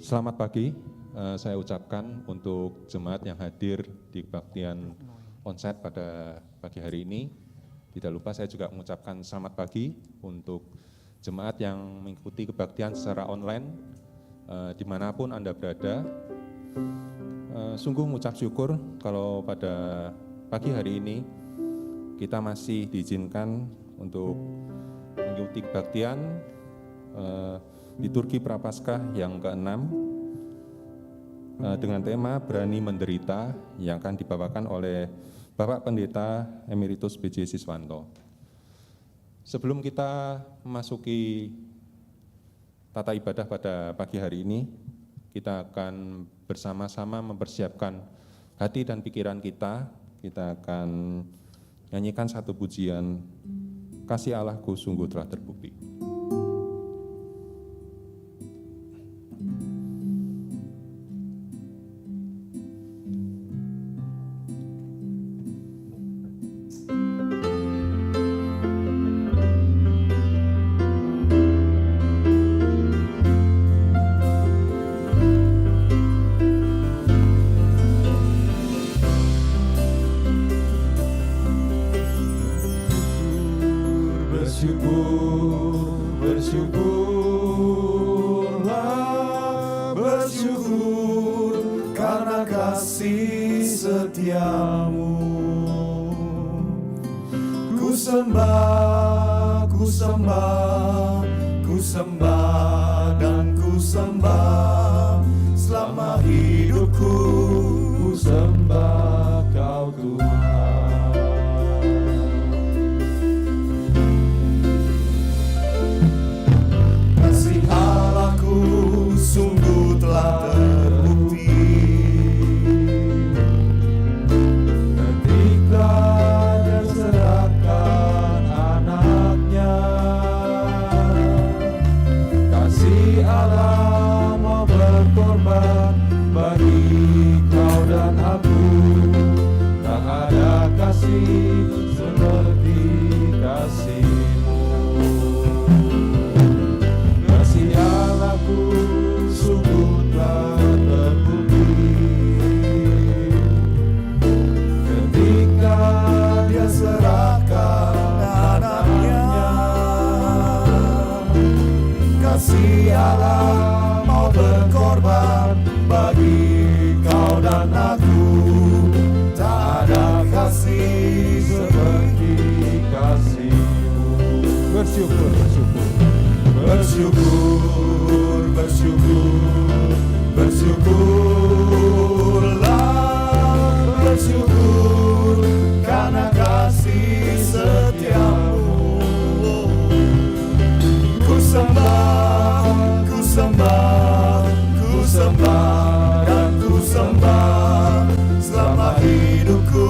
Selamat pagi, saya ucapkan untuk jemaat yang hadir di kebaktian onsite pada pagi hari ini. Tidak lupa saya juga mengucapkan selamat pagi untuk jemaat yang mengikuti kebaktian secara online, dimanapun Anda berada. Sungguh mengucap syukur kalau pada pagi hari ini kita masih diizinkan untuk mengikuti kebaktian liturgi Prapaskah yang ke-6 dengan tema Berani Menderita yang akan dibawakan oleh Bapak Pendeta Emeritus B.J. Siswanto. Sebelum kita memasuki tata ibadah pada pagi hari ini, kita akan bersama-sama mempersiapkan hati dan pikiran kita. Kita akan nyanyikan satu pujian, Kasih Allahku sungguh telah terbukti. Kasih Allahku. Kasih Allahku sungguh telah terbukti ketika Dia serahkan anaknya. Kasih Allah mau berkorban bagi kau dan aku. Kasih seperti kasih, bersyukur, bersyukur, bersyukur, bersyukurlah, bersyukur karena kasih setiamu. Ku sembah, ku sembah, ku sembah dan ku sembah selama hidupku.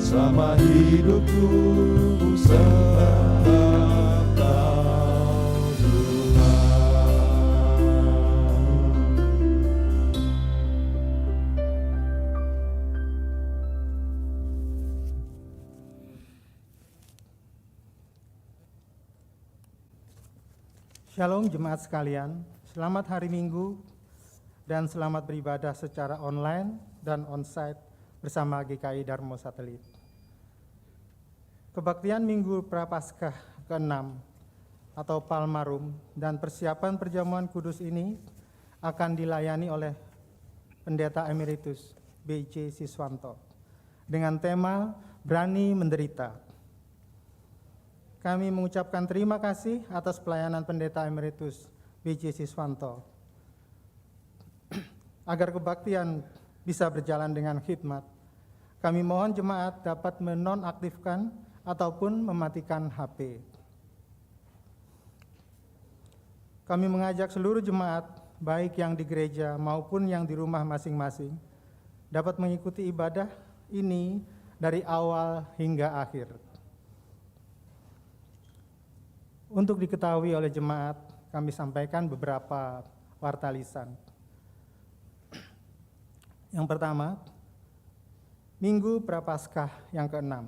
Selama hidupku ku sembah Kau Shalom jemaat sekalian, selamat hari Minggu dan selamat beribadah secara online dan onsite bersama GKI Darmo Satelit. Kebaktian Minggu Prapaskah ke-6 atau Palmarum dan persiapan perjamuan kudus ini akan dilayani oleh Pendeta Emeritus B.J. Siswanto dengan tema Berani Menderita. Kami mengucapkan terima kasih atas pelayanan Pendeta Emeritus B.J. Siswanto agar kebaktian bisa berjalan dengan khidmat. Kami mohon jemaat dapat menonaktifkan ataupun mematikan HP. Kami mengajak seluruh jemaat, baik yang di gereja maupun yang di rumah masing-masing, dapat mengikuti ibadah ini dari awal hingga akhir. Untuk diketahui oleh jemaat, kami sampaikan beberapa warta lisan. Yang pertama, Minggu Prapaskah yang ke-6.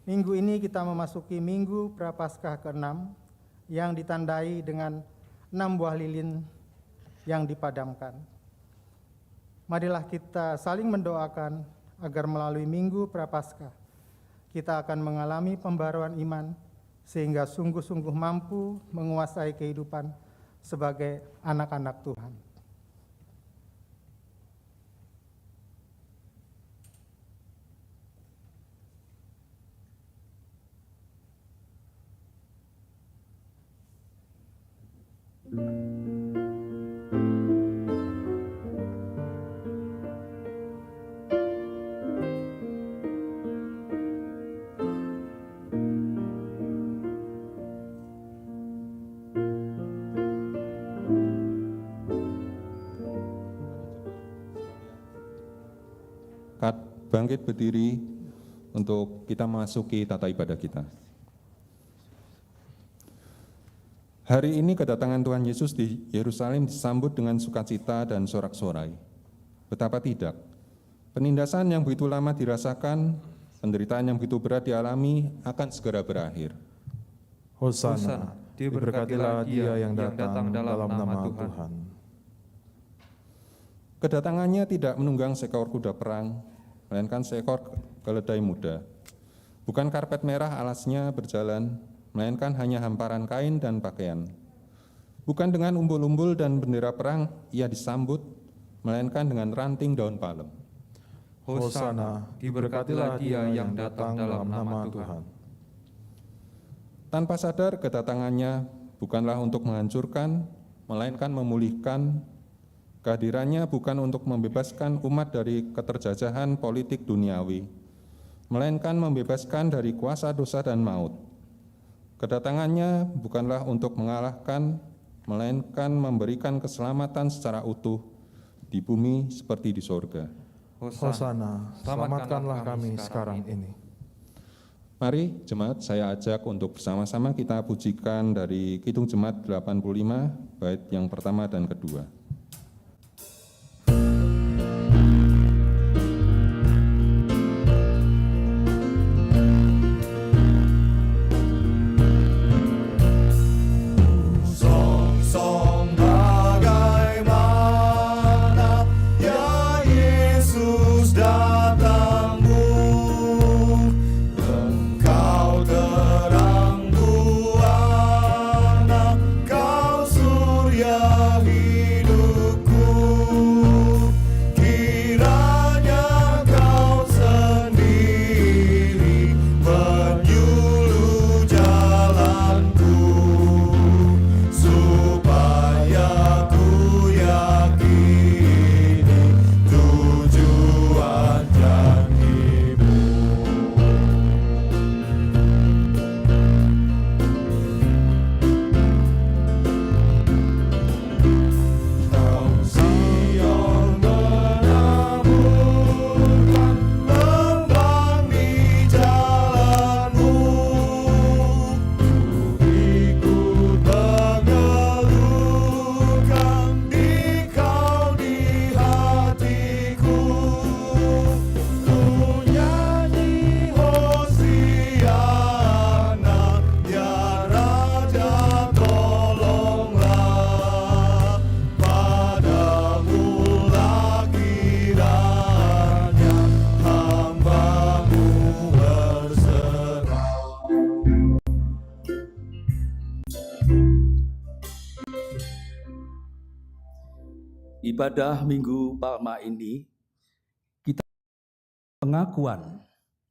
Minggu ini kita memasuki Minggu Prapaskah ke-6 yang ditandai dengan 6 buah lilin yang dipadamkan. Marilah kita saling mendoakan agar melalui Minggu Prapaskah kita akan mengalami pembaruan iman sehingga sungguh-sungguh mampu menguasai kehidupan sebagai anak-anak Tuhan. Bangkit berdiri untuk kita memasuki tata ibadah kita. Hari ini kedatangan Tuhan Yesus di Yerusalem disambut dengan sukacita dan sorak-sorai. Betapa tidak, penindasan yang begitu lama dirasakan, penderitaan yang begitu berat dialami akan segera berakhir. Hosana, diberkatilah Dia yang datang dalam nama Tuhan. Kedatangannya tidak menunggang seekor kuda perang, melainkan seekor keledai muda. Bukan karpet merah alasnya berjalan, melainkan hanya hamparan kain dan pakaian. Bukan dengan umbul-umbul dan bendera perang ia disambut, melainkan dengan ranting daun palem. Hosana, diberkatilah Dia yang datang dalam nama Tuhan. Tanpa sadar kedatangannya bukanlah untuk menghancurkan, melainkan memulihkan. Kehadirannya bukan untuk membebaskan umat dari keterjajahan politik duniawi, melainkan membebaskan dari kuasa dosa dan maut. Kedatangannya bukanlah untuk mengalahkan, melainkan memberikan keselamatan secara utuh di bumi seperti di sorga. Hosana, selamatkanlah kami sekarang ini. Mari jemaat, saya ajak untuk bersama-sama kita pujikan dari Kidung Jemaat 85, bait yang pertama dan kedua. Hidup ibadah Minggu Palma ini, kita pengakuan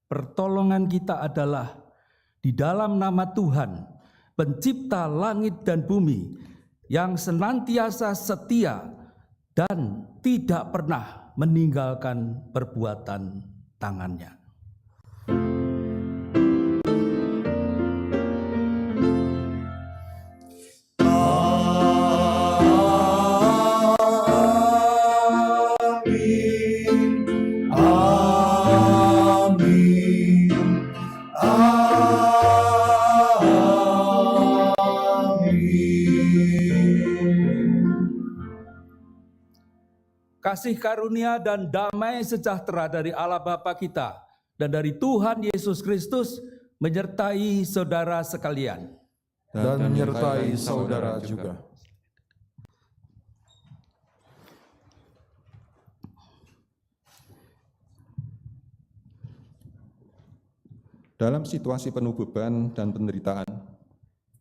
pertolongan kita adalah di dalam nama Tuhan, pencipta langit dan bumi, yang senantiasa setia dan tidak pernah meninggalkan perbuatan tangannya. Kasih karunia dan damai sejahtera dari Allah Bapa kita dan dari Tuhan Yesus Kristus menyertai saudara sekalian. Dan menyertai saudara juga. Dalam situasi penuh beban dan penderitaan,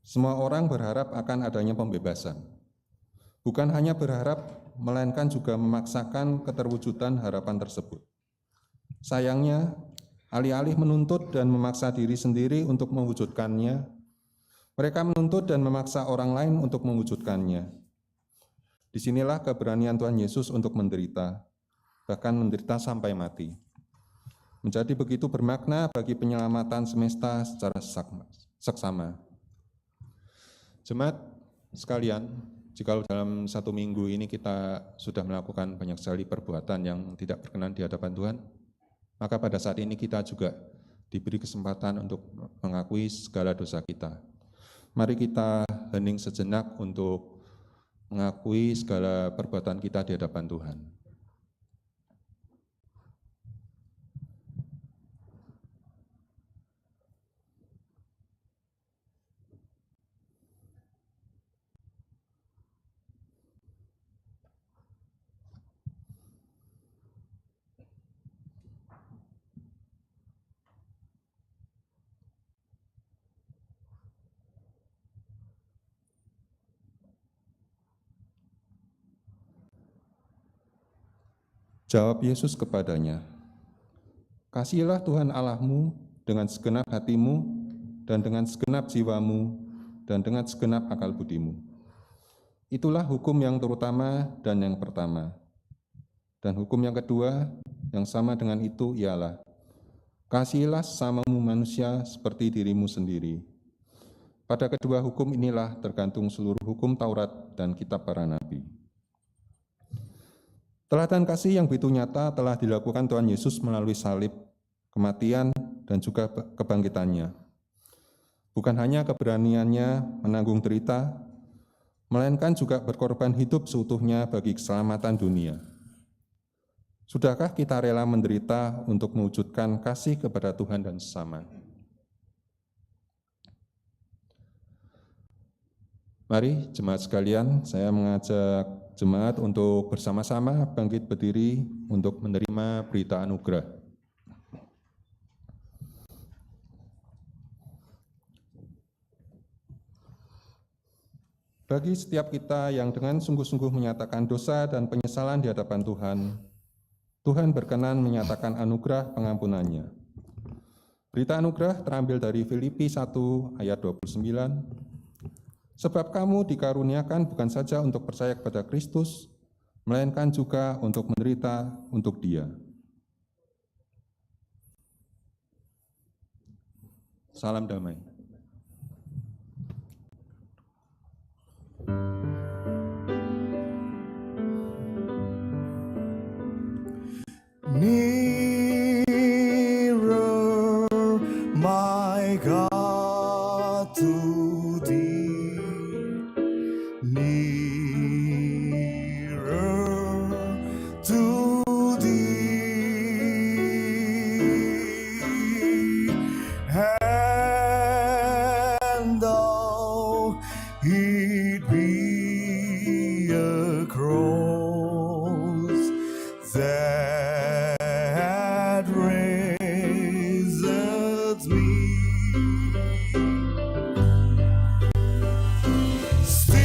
semua orang berharap akan adanya pembebasan. Bukan hanya berharap, melainkan juga memaksakan keterwujudan harapan tersebut. Sayangnya, alih-alih menuntut dan memaksa diri sendiri untuk mewujudkannya, mereka menuntut dan memaksa orang lain untuk mewujudkannya. Disinilah keberanian Tuhan Yesus untuk menderita, bahkan menderita sampai mati. Menjadi begitu bermakna bagi penyelamatan semesta secara seksama. Jemaat sekalian, jika dalam 1 minggu ini kita sudah melakukan banyak sekali perbuatan yang tidak berkenan di hadapan Tuhan, maka pada saat ini kita juga diberi kesempatan untuk mengakui segala dosa kita. Mari kita hening sejenak untuk mengakui segala perbuatan kita di hadapan Tuhan. Jawab Yesus kepadanya, "Kasihilah Tuhan Allahmu dengan segenap hatimu dan dengan segenap jiwamu dan dengan segenap akal budimu. Itulah hukum yang terutama dan yang pertama. Dan hukum yang kedua yang sama dengan itu ialah, kasihilah sesamamu manusia seperti dirimu sendiri. Pada kedua hukum inilah tergantung seluruh hukum Taurat dan kitab para nabi." Teladan kasih yang begitu nyata telah dilakukan Tuhan Yesus melalui salib, kematian, dan juga kebangkitannya. Bukan hanya keberaniannya menanggung derita, melainkan juga berkorban hidup seutuhnya bagi keselamatan dunia. Sudahkah kita rela menderita untuk mewujudkan kasih kepada Tuhan dan sesama? Mari jemaat sekalian, saya mengajak jemaat untuk bersama-sama bangkit berdiri untuk menerima berita anugerah. Bagi setiap kita yang dengan sungguh-sungguh menyatakan dosa dan penyesalan di hadapan Tuhan, Tuhan berkenan menyatakan anugerah pengampunannya. Berita anugerah terambil dari Filipi 1 ayat 29. Sebab kamu dikaruniakan bukan saja untuk percaya kepada Kristus, melainkan juga untuk menderita untuk Dia. Salam damai. Nearer, my God, to Thee, nearer to Thee, and though it be a cross that raiseth me, still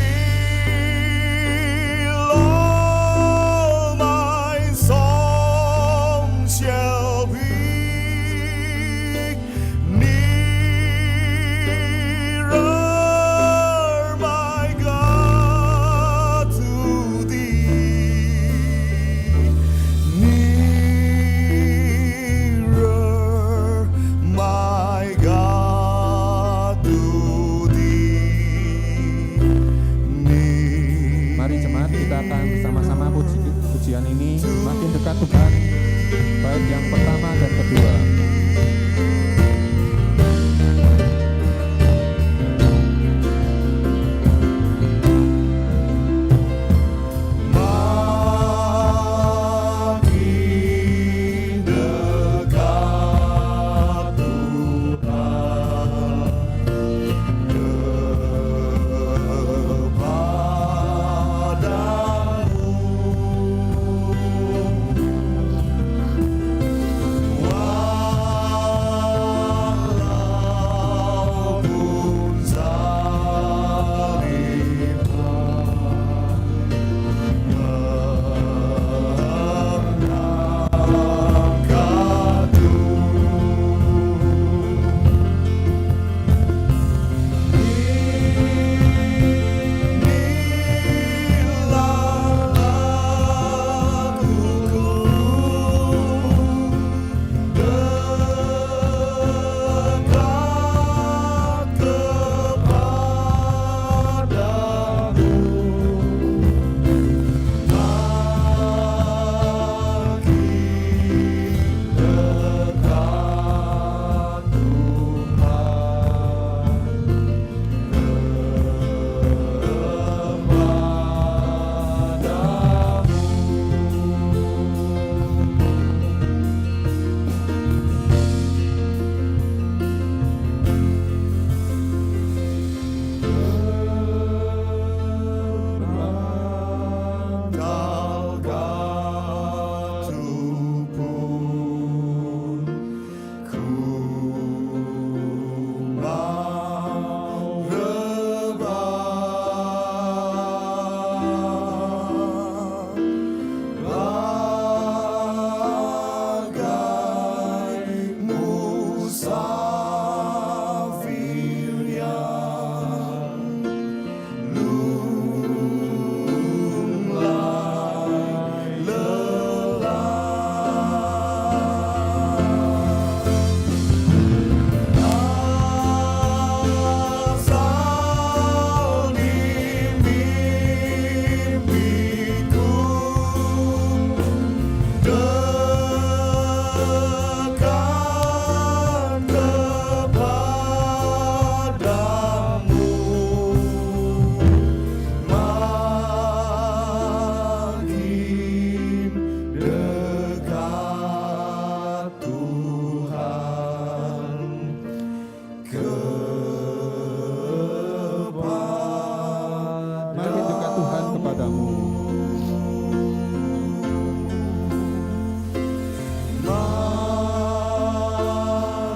Makin dekat Tuhan kepadamu.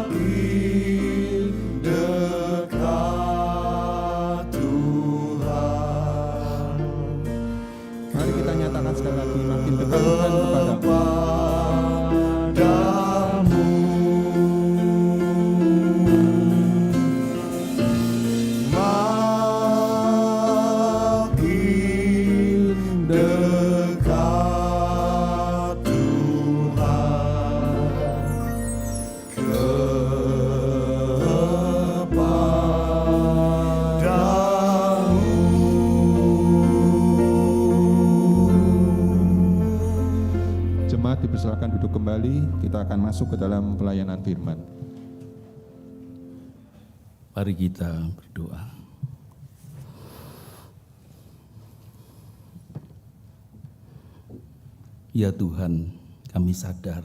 Makin dekat Tuhan. Mari kita nyatakan sekali lagi, makin dekat Tuhan kepadamu. Padamu. Makin dekat Tuhan kepadamu. Jemaat dipersilakan duduk kembali, kita akan masuk ke dalam pelayanan firman. Mari kita berdoa. Ya Tuhan, kami sadar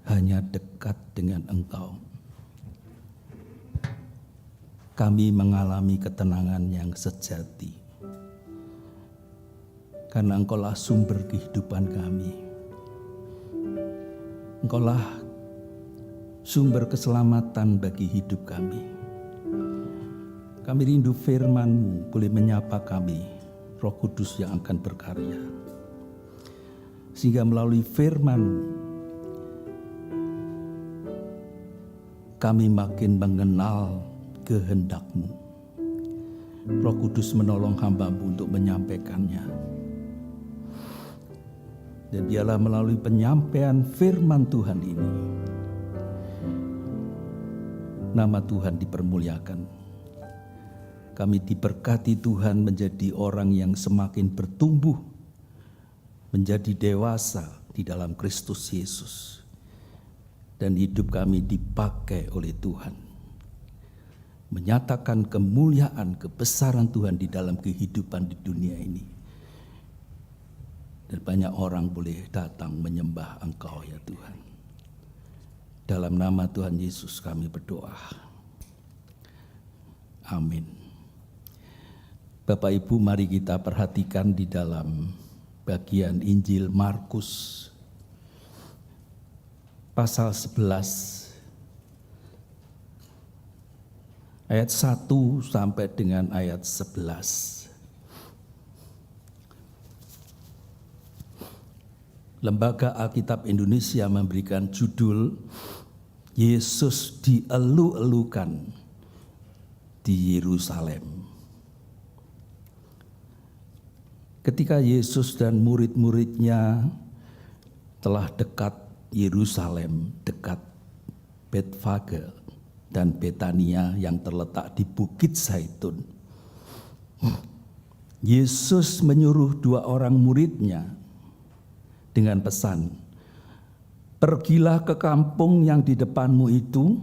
hanya dekat dengan Engkau kami mengalami ketenangan yang sejati. Karena Engkaulah sumber kehidupan kami. Engkaulah sumber keselamatan bagi hidup kami. Kami rindu firman-Mu boleh menyapa kami, Roh Kudus yang akan berkarya. Sehingga melalui firman-Mu kami makin mengenal kehendak-Mu. Roh Kudus menolong hamba-Mu untuk menyampaikannya. Dan biarlah melalui penyampaian firman Tuhan ini, nama Tuhan dipermuliakan. Kami diberkati Tuhan menjadi orang yang semakin bertumbuh, menjadi dewasa di dalam Kristus Yesus. Dan hidup kami dipakai oleh Tuhan. Menyatakan kemuliaan, kebesaran Tuhan di dalam kehidupan di dunia ini. Dan banyak orang boleh datang menyembah Engkau ya Tuhan. Dalam nama Tuhan Yesus kami berdoa. Amin. Bapak Ibu, mari kita perhatikan di dalam bagian Injil Markus pasal 11 ayat 1 sampai dengan ayat 11. Lembaga Alkitab Indonesia memberikan judul Yesus dielu-elukan di Yerusalem. Ketika Yesus dan murid-muridnya telah dekat Yerusalem, dekat Betfage dan Betania yang terletak di Bukit Zaitun, Yesus menyuruh 2 orang muridnya dengan pesan, "Pergilah ke kampung yang di depanmu itu.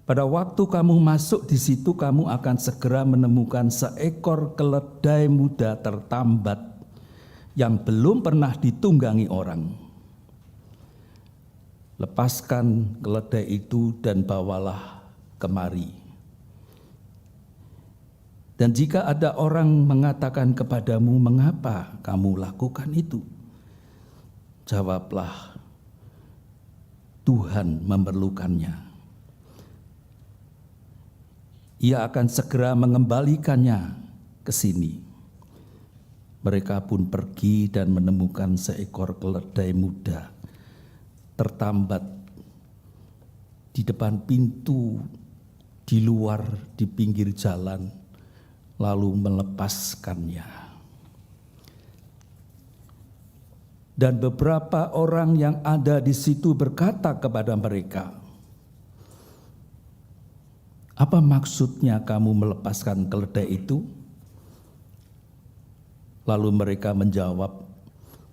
Pada waktu kamu masuk di situ, kamu akan segera menemukan seekor keledai muda tertambat yang belum pernah ditunggangi orang. Lepaskan keledai itu dan bawalah kemari. Dan jika ada orang mengatakan kepadamu, mengapa kamu lakukan itu? Jawablah, Tuhan memerlukannya. Ia akan segera mengembalikannya ke sini." Mereka pun pergi dan menemukan seekor keledai muda tertambat di depan pintu, di luar, di pinggir jalan, lalu melepaskannya. Dan beberapa orang yang ada di situ berkata kepada mereka, "Apa maksudnya kamu melepaskan keledai itu?" Lalu mereka menjawab,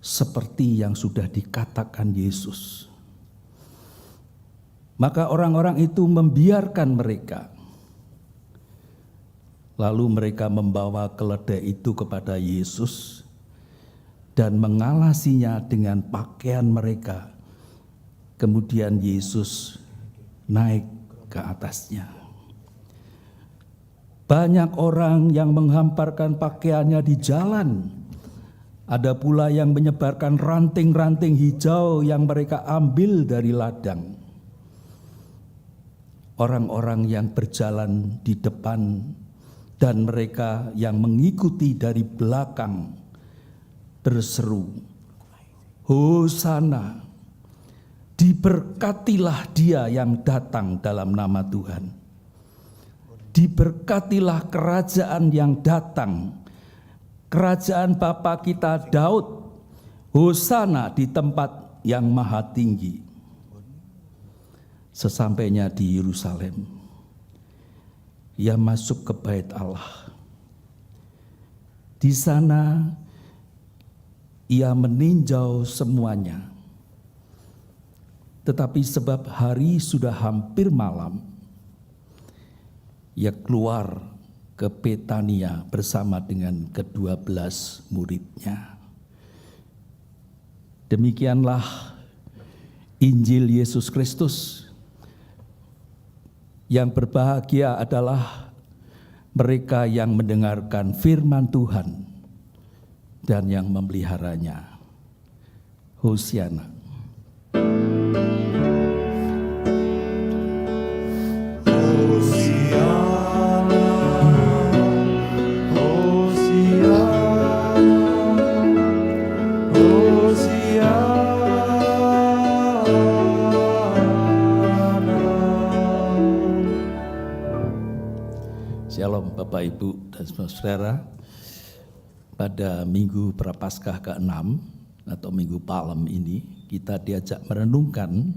"Seperti yang sudah dikatakan Yesus." Maka orang-orang itu membiarkan mereka. Lalu mereka membawa keledai itu kepada Yesus dan mengalasinya dengan pakaian mereka. Kemudian Yesus naik ke atasnya. Banyak orang yang menghamparkan pakaiannya di jalan. Ada pula yang menyebarkan ranting-ranting hijau yang mereka ambil dari ladang. Orang-orang yang berjalan di depan dan mereka yang mengikuti dari belakang berseru, "Hosana, diberkatilah dia yang datang dalam nama Tuhan. Diberkatilah kerajaan yang datang, kerajaan Bapa kita Daud. Hosana di tempat yang maha tinggi." Sesampainya di Yerusalem, ia masuk ke bait Allah. Di sana ia meninjau semuanya. Tetapi sebab hari sudah hampir malam, ia keluar ke Betania bersama dengan ke-12 muridnya. Demikianlah Injil Yesus Kristus. Yang berbahagia adalah mereka yang mendengarkan firman Tuhan dan yang memeliharanya. Hosiana. Shalom Bapak Ibu dan saudara. Pada Minggu Prapaskah ke-6 atau Minggu Palem ini kita diajak merenungkan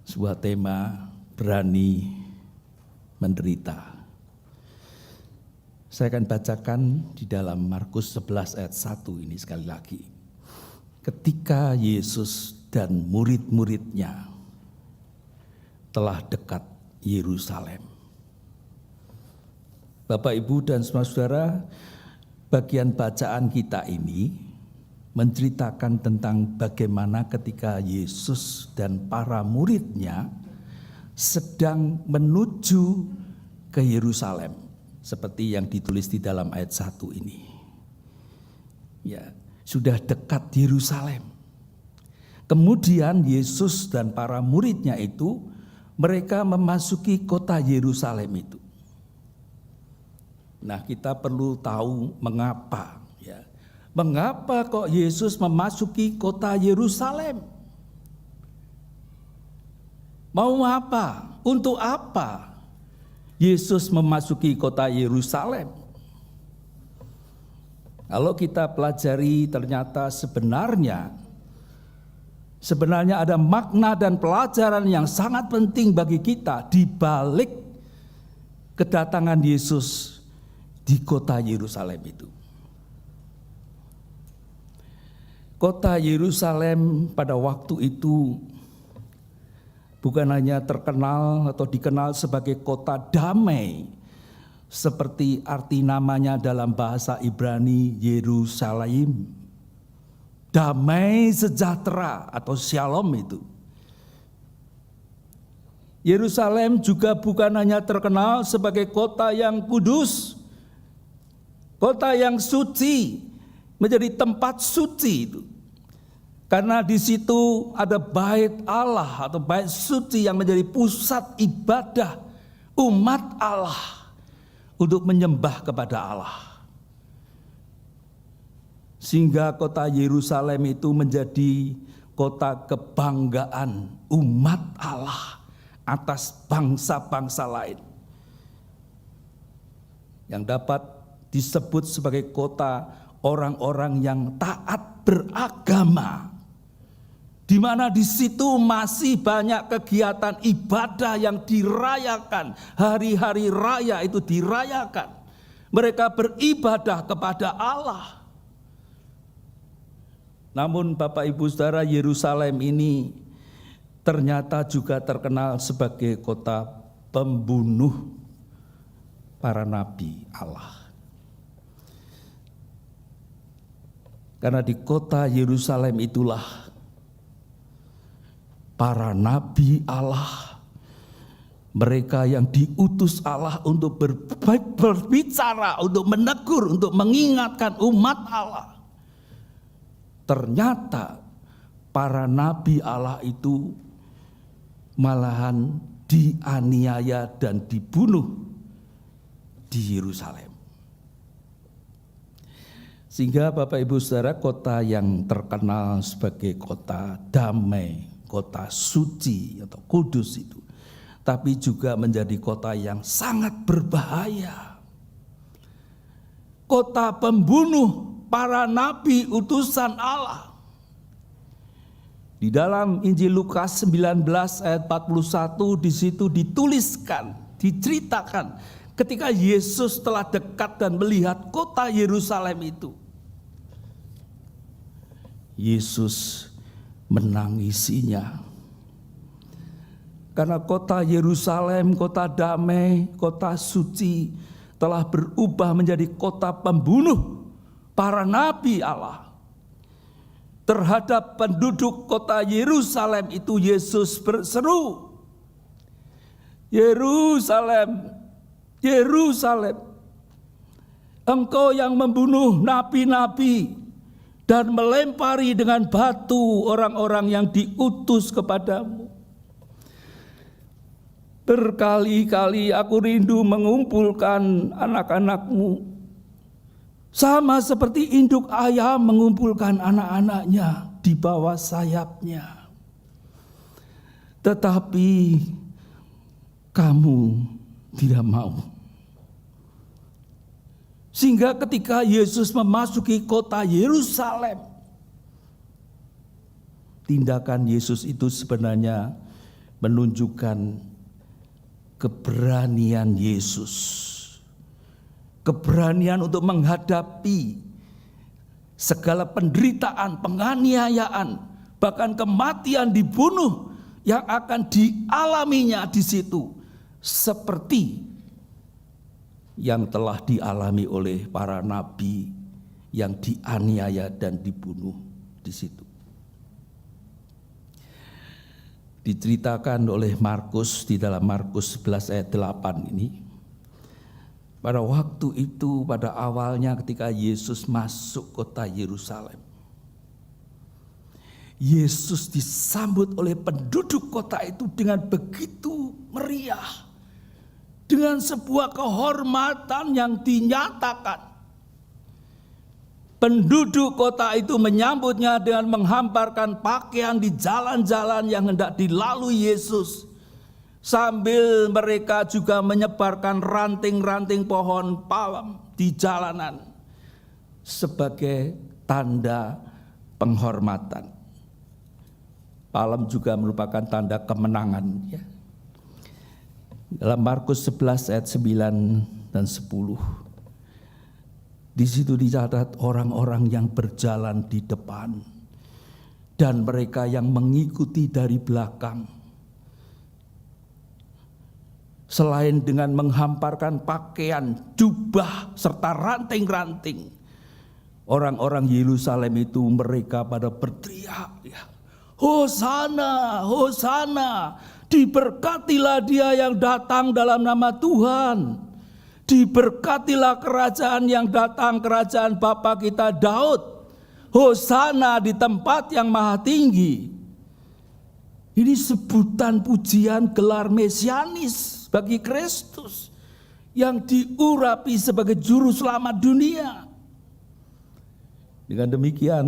sebuah tema berani menderita. Saya akan bacakan di dalam Markus 11 ayat 1 ini sekali lagi. Ketika Yesus dan murid-muridnya telah dekat Yerusalem. Bapak, Ibu, dan semua saudara, bagian bacaan kita ini menceritakan tentang bagaimana ketika Yesus dan para muridnya sedang menuju ke Yerusalem, seperti yang ditulis di dalam ayat 1 ini. Ya, sudah dekat Yerusalem. Kemudian Yesus dan para muridnya itu, mereka memasuki kota Yerusalem itu. Nah, kita perlu tahu mengapa, ya. Mengapa kok Yesus memasuki kota Yerusalem? Mau apa? Untuk apa Yesus memasuki kota Yerusalem? Kalau kita pelajari, ternyata sebenarnya ada makna dan pelajaran yang sangat penting bagi kita di balik kedatangan Yesus di kota Yerusalem itu. Kota Yerusalem pada waktu itu bukan hanya terkenal atau dikenal sebagai kota damai, seperti arti namanya dalam bahasa Ibrani Yerusalem. Damai sejahtera atau shalom itu. Yerusalem juga bukan hanya terkenal sebagai kota yang kudus, kota yang suci, menjadi tempat suci itu. Karena di situ ada bait Allah atau bait suci yang menjadi pusat ibadah umat Allah untuk menyembah kepada Allah. Sehingga kota Yerusalem itu menjadi kota kebanggaan umat Allah atas bangsa-bangsa lain. Yang dapat disebut sebagai kota orang-orang yang taat beragama, di mana di situ masih banyak kegiatan ibadah yang dirayakan, hari-hari raya itu dirayakan. Mereka beribadah kepada Allah. Namun Bapak Ibu Saudara, Yerusalem ini ternyata juga terkenal sebagai kota pembunuh para nabi Allah. Karena di kota Yerusalem itulah para nabi Allah mereka yang diutus Allah untuk berbicara, untuk menegur, untuk mengingatkan umat Allah. Ternyata para nabi Allah itu malahan dianiaya dan dibunuh di Yerusalem. Sehingga Bapak Ibu Saudara, kota yang terkenal sebagai kota damai, kota suci atau kudus itu, tapi juga menjadi kota yang sangat berbahaya. Kota pembunuh para nabi utusan Allah. Di dalam Injil Lukas 19 ayat 41 di situ dituliskan, diceritakan ketika Yesus telah dekat dan melihat kota Yerusalem itu. Yesus menangisinya. Karena kota Yerusalem, kota damai, kota suci telah berubah menjadi kota pembunuh para nabi Allah. Terhadap penduduk kota Yerusalem itu Yesus berseru, Yerusalem, Yerusalem, engkau yang membunuh nabi-nabi dan melempari dengan batu orang-orang yang diutus kepadamu. Berkali-kali aku rindu mengumpulkan anak-anakmu, sama seperti induk ayam mengumpulkan anak-anaknya di bawah sayapnya. Tetapi kamu tidak mau. Sehingga ketika Yesus memasuki kota Yerusalem, tindakan Yesus itu sebenarnya menunjukkan keberanian Yesus. Keberanian untuk menghadapi segala penderitaan, penganiayaan, bahkan kematian, dibunuh yang akan dialaminya di situ, seperti yang telah dialami oleh para nabi yang dianiaya dan dibunuh di situ. Diceritakan oleh Markus di dalam Markus 11 ayat 8 ini. Pada waktu itu, pada awalnya ketika Yesus masuk kota Yerusalem, Yesus disambut oleh penduduk kota itu dengan begitu meriah, dengan sebuah kehormatan yang dinyatakan. Penduduk kota itu menyambutnya dengan menghamparkan pakaian di jalan-jalan yang hendak dilalui Yesus. Sambil mereka juga menyebarkan ranting-ranting pohon palem di jalanan sebagai tanda penghormatan. Palem juga merupakan tanda kemenangan. Ya. Dalam Markus 11 ayat 9 dan 10. Di situ dicatat orang-orang yang berjalan di depan dan mereka yang mengikuti dari belakang. Selain dengan menghamparkan pakaian, jubah, serta ranting-ranting, orang-orang Yerusalem itu mereka pada berteriak, ya, Hosana, Hosana, diberkatilah dia yang datang dalam nama Tuhan. Diberkatilah kerajaan yang datang, kerajaan Bapa kita Daud. Hosana di tempat yang maha tinggi. Ini sebutan pujian gelar mesianis bagi Kristus yang diurapi sebagai juru selamat dunia. Dengan demikian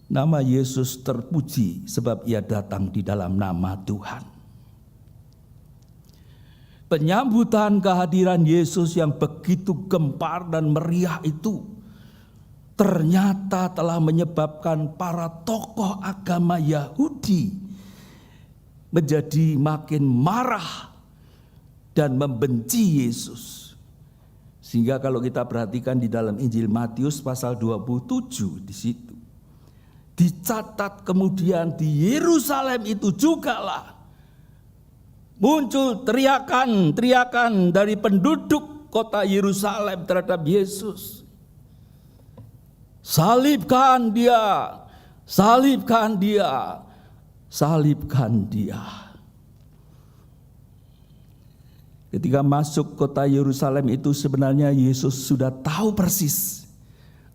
nama Yesus terpuji sebab ia datang di dalam nama Tuhan. Penyambutan kehadiran Yesus yang begitu gempar dan meriah itu ternyata telah menyebabkan para tokoh agama Yahudi menjadi makin marah dan membenci Yesus. Sehingga kalau kita perhatikan di dalam Injil Matius pasal 27 di situ dicatat kemudian di Yerusalem itu jugalah muncul teriakan dari penduduk kota Yerusalem terhadap Yesus. Salibkan dia, salibkan dia, salibkan dia. Ketika masuk kota Yerusalem itu sebenarnya Yesus sudah tahu persis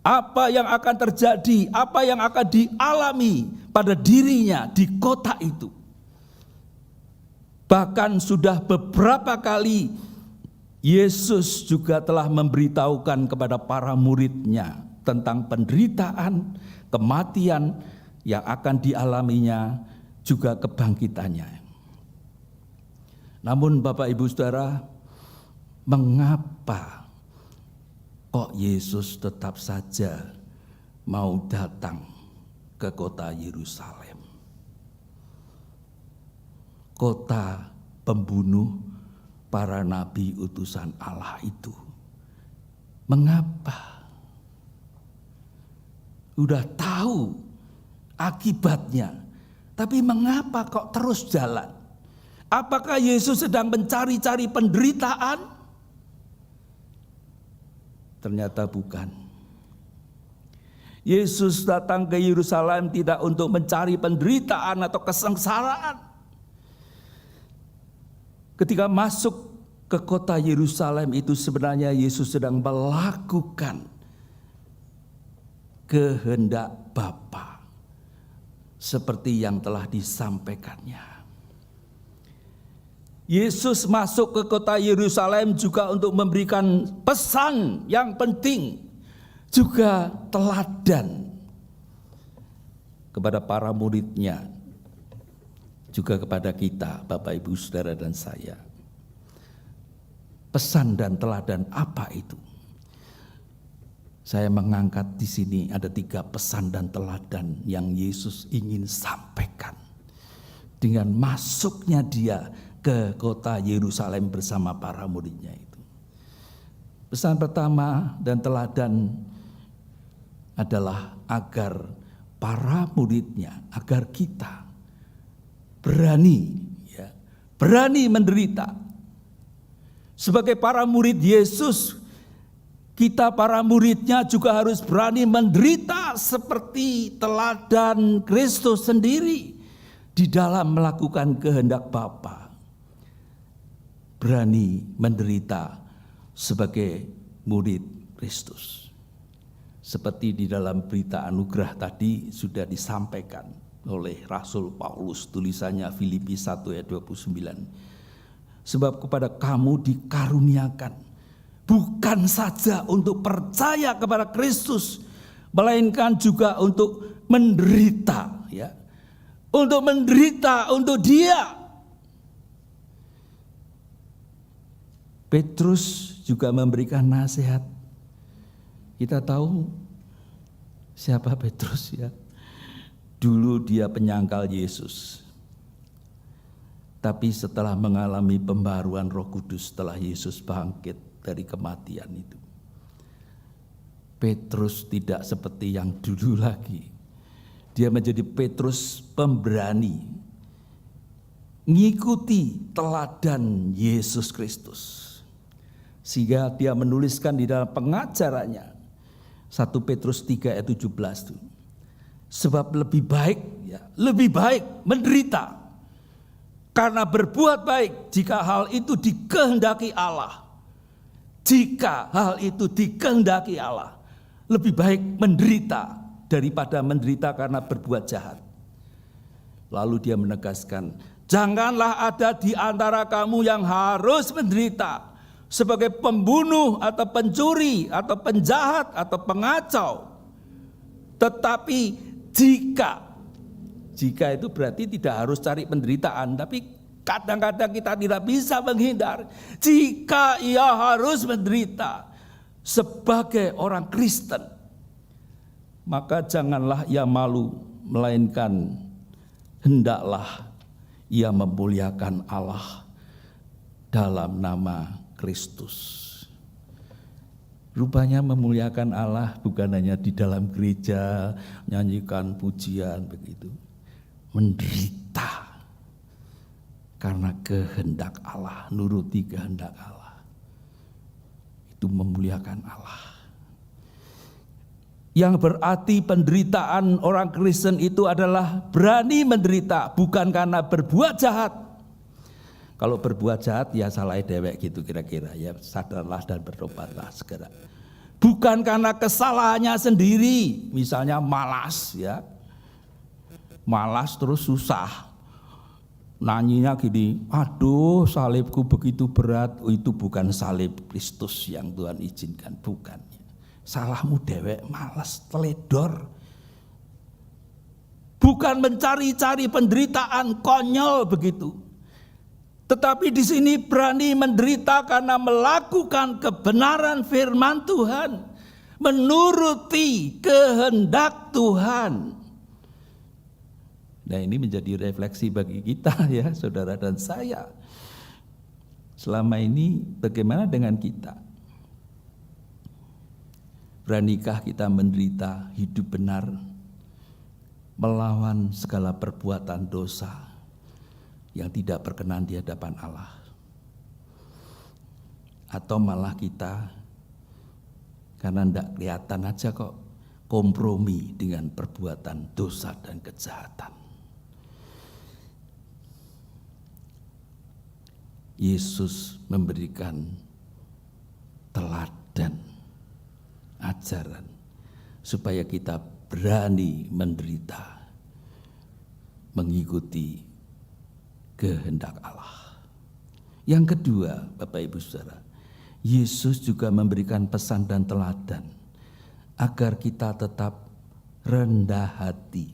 apa yang akan terjadi, apa yang akan dialami pada dirinya di kota itu. Bahkan sudah beberapa kali Yesus juga telah memberitahukan kepada para murid-Nya tentang penderitaan, kematian yang akan dialaminya, juga kebangkitannya. Namun Bapak Ibu Saudara, mengapa kok Yesus tetap saja mau datang ke kota Yerusalem? Kota pembunuh para nabi utusan Allah itu. Mengapa? Udah tahu akibatnya, tapi mengapa kok terus jalan? Apakah Yesus sedang mencari-cari penderitaan? Ternyata bukan. Yesus datang ke Yerusalem tidak untuk mencari penderitaan atau kesengsaraan. Ketika masuk ke kota Yerusalem itu sebenarnya Yesus sedang melakukan kehendak Bapa seperti yang telah disampaikannya. Yesus masuk ke kota Yerusalem juga untuk memberikan pesan yang penting, juga teladan kepada para murid-Nya, juga kepada kita, Bapak Ibu Saudara dan saya. Pesan dan teladan apa itu? Saya mengangkat di sini ada 3 pesan dan teladan yang Yesus ingin sampaikan dengan masuknya Dia ke kota Yerusalem bersama para murid-Nya itu. Pesan pertama dan teladan adalah agar para murid-Nya, agar kita berani menderita. Sebagai para murid Yesus, kita para murid-Nya juga harus berani menderita seperti teladan Kristus sendiri di dalam melakukan kehendak Bapa. Berani menderita sebagai murid Kristus. Seperti di dalam berita anugerah tadi sudah disampaikan oleh Rasul Paulus, tulisannya Filipi 1 ayat 29. Sebab kepada kamu dikaruniakan bukan saja untuk percaya kepada Kristus, melainkan juga untuk menderita, ya. Untuk menderita untuk Dia. Petrus juga memberikan nasihat. Kita tahu siapa Petrus, ya. Dulu dia penyangkal Yesus. Tapi setelah mengalami pembaruan Roh Kudus setelah Yesus bangkit dari kematian itu, Petrus tidak seperti yang dulu lagi. Dia menjadi Petrus pemberani, ngikuti teladan Yesus Kristus. Sehingga dia menuliskan di dalam pengajarannya 1 Petrus 3 ayat 17 itu. Sebab lebih baik menderita karena berbuat baik jika hal itu dikehendaki Allah. Jika hal itu dikehendaki Allah, lebih baik menderita daripada menderita karena berbuat jahat. Lalu dia menegaskan, janganlah ada di antara kamu yang harus menderita sebagai pembunuh atau pencuri atau penjahat atau pengacau. Tetapi jika itu berarti tidak harus cari penderitaan, tapi kadang-kadang kita tidak bisa menghindar. Jika ia harus menderita sebagai orang Kristen, maka janganlah ia malu, melainkan hendaklah ia memuliakan Allah dalam nama Kristus. Rupanya memuliakan Allah bukan hanya di dalam gereja, nyanyikan pujian begitu. Menderita karena kehendak Allah, nuruti kehendak Allah. Itu memuliakan Allah. Yang berarti penderitaan orang Kristen itu adalah berani menderita bukan karena berbuat jahat, Kalau berbuat jahat ya salah dewek gitu kira-kira ya, sadarlah dan bertobatlah segera. Bukan karena kesalahannya sendiri, misalnya malas ya. Malas terus susah. Nanyinya gini, aduh salibku begitu berat. Oh, itu bukan salib Kristus yang Tuhan izinkan, bukan. Salahmu dewek, malas, teledor. Bukan mencari-cari penderitaan, konyol begitu. Tetapi di sini berani menderita karena melakukan kebenaran firman Tuhan, menuruti kehendak Tuhan. Nah, ini menjadi refleksi bagi kita ya, saudara dan saya. Selama ini bagaimana dengan kita? Beranikah kita menderita hidup benar, melawan segala perbuatan dosa yang tidak berkenan di hadapan Allah? Atau malah kita karena tidak kelihatan aja kok kompromi dengan perbuatan dosa dan kejahatan? Yesus memberikan teladan, ajaran supaya kita berani menderita mengikuti kehendak Allah. Yang kedua, Bapak Ibu Saudara, Yesus juga memberikan pesan dan teladan agar kita tetap rendah hati,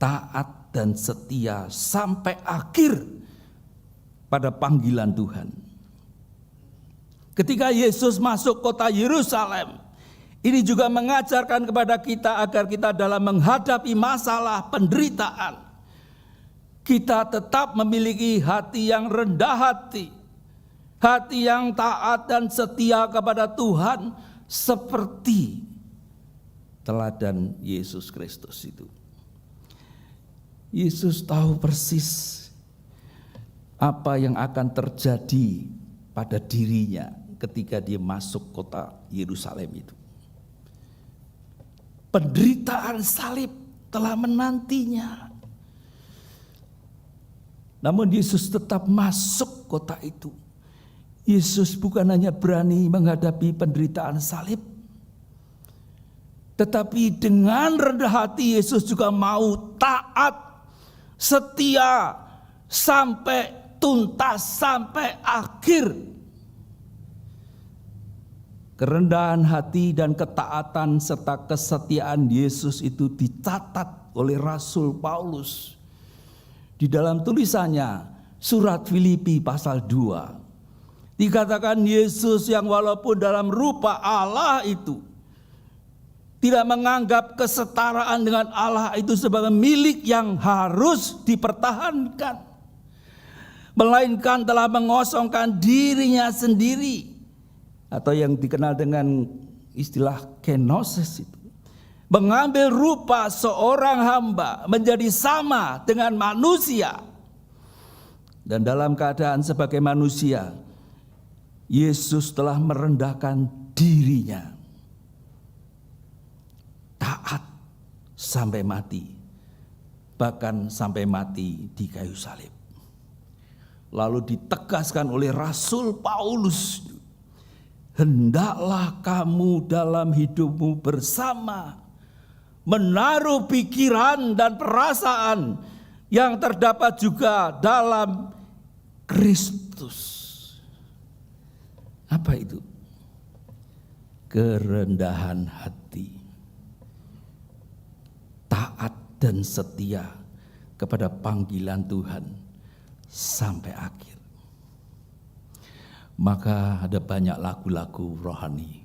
taat dan setia sampai akhir pada panggilan Tuhan. Ketika Yesus masuk kota Yerusalem, ini juga mengajarkan kepada kita agar kita dalam menghadapi masalah penderitaan, kita tetap memiliki hati yang rendah hati, hati yang taat dan setia kepada Tuhan, seperti teladan Yesus Kristus itu. Yesus tahu persis apa yang akan terjadi pada dirinya ketika dia masuk kota Yerusalem itu. Penderitaan salib telah menantinya. Namun Yesus tetap masuk kota itu. Yesus bukan hanya berani menghadapi penderitaan salib, tetapi dengan rendah hati Yesus juga mau taat, setia sampai tuntas, sampai akhir. Kerendahan hati dan ketaatan serta kesetiaan Yesus itu dicatat oleh Rasul Paulus di dalam tulisannya surat Filipi pasal 2. Dikatakan Yesus yang walaupun dalam rupa Allah itu tidak menganggap kesetaraan dengan Allah itu sebagai milik yang harus dipertahankan, melainkan telah mengosongkan dirinya sendiri, atau yang dikenal dengan istilah kenosis itu, mengambil rupa seorang hamba, menjadi sama dengan manusia, dan dalam keadaan sebagai manusia Yesus telah merendahkan dirinya, taat sampai mati, bahkan sampai mati di kayu salib. Lalu ditegaskan oleh Rasul Paulus, hendaklah kamu dalam hidupmu bersama menaruh pikiran dan perasaan yang terdapat juga dalam Kristus. Apa itu? Kerendahan hati, taat dan setia kepada panggilan Tuhan sampai akhir. Maka ada banyak lagu-lagu rohani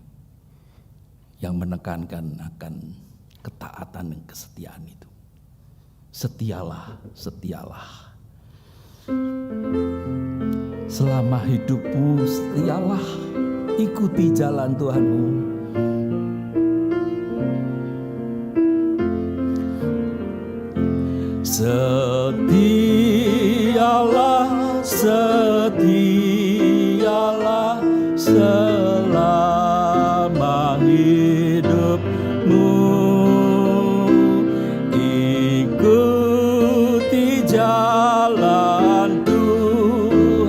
yang menekankan akan ketaatan dan kesetiaan itu. Setialah, setialah. Selama hidupmu setialah, ikuti jalan Tuhanmu. Setialah, setialah selama hidupmu, ikuti jalan Tuhan.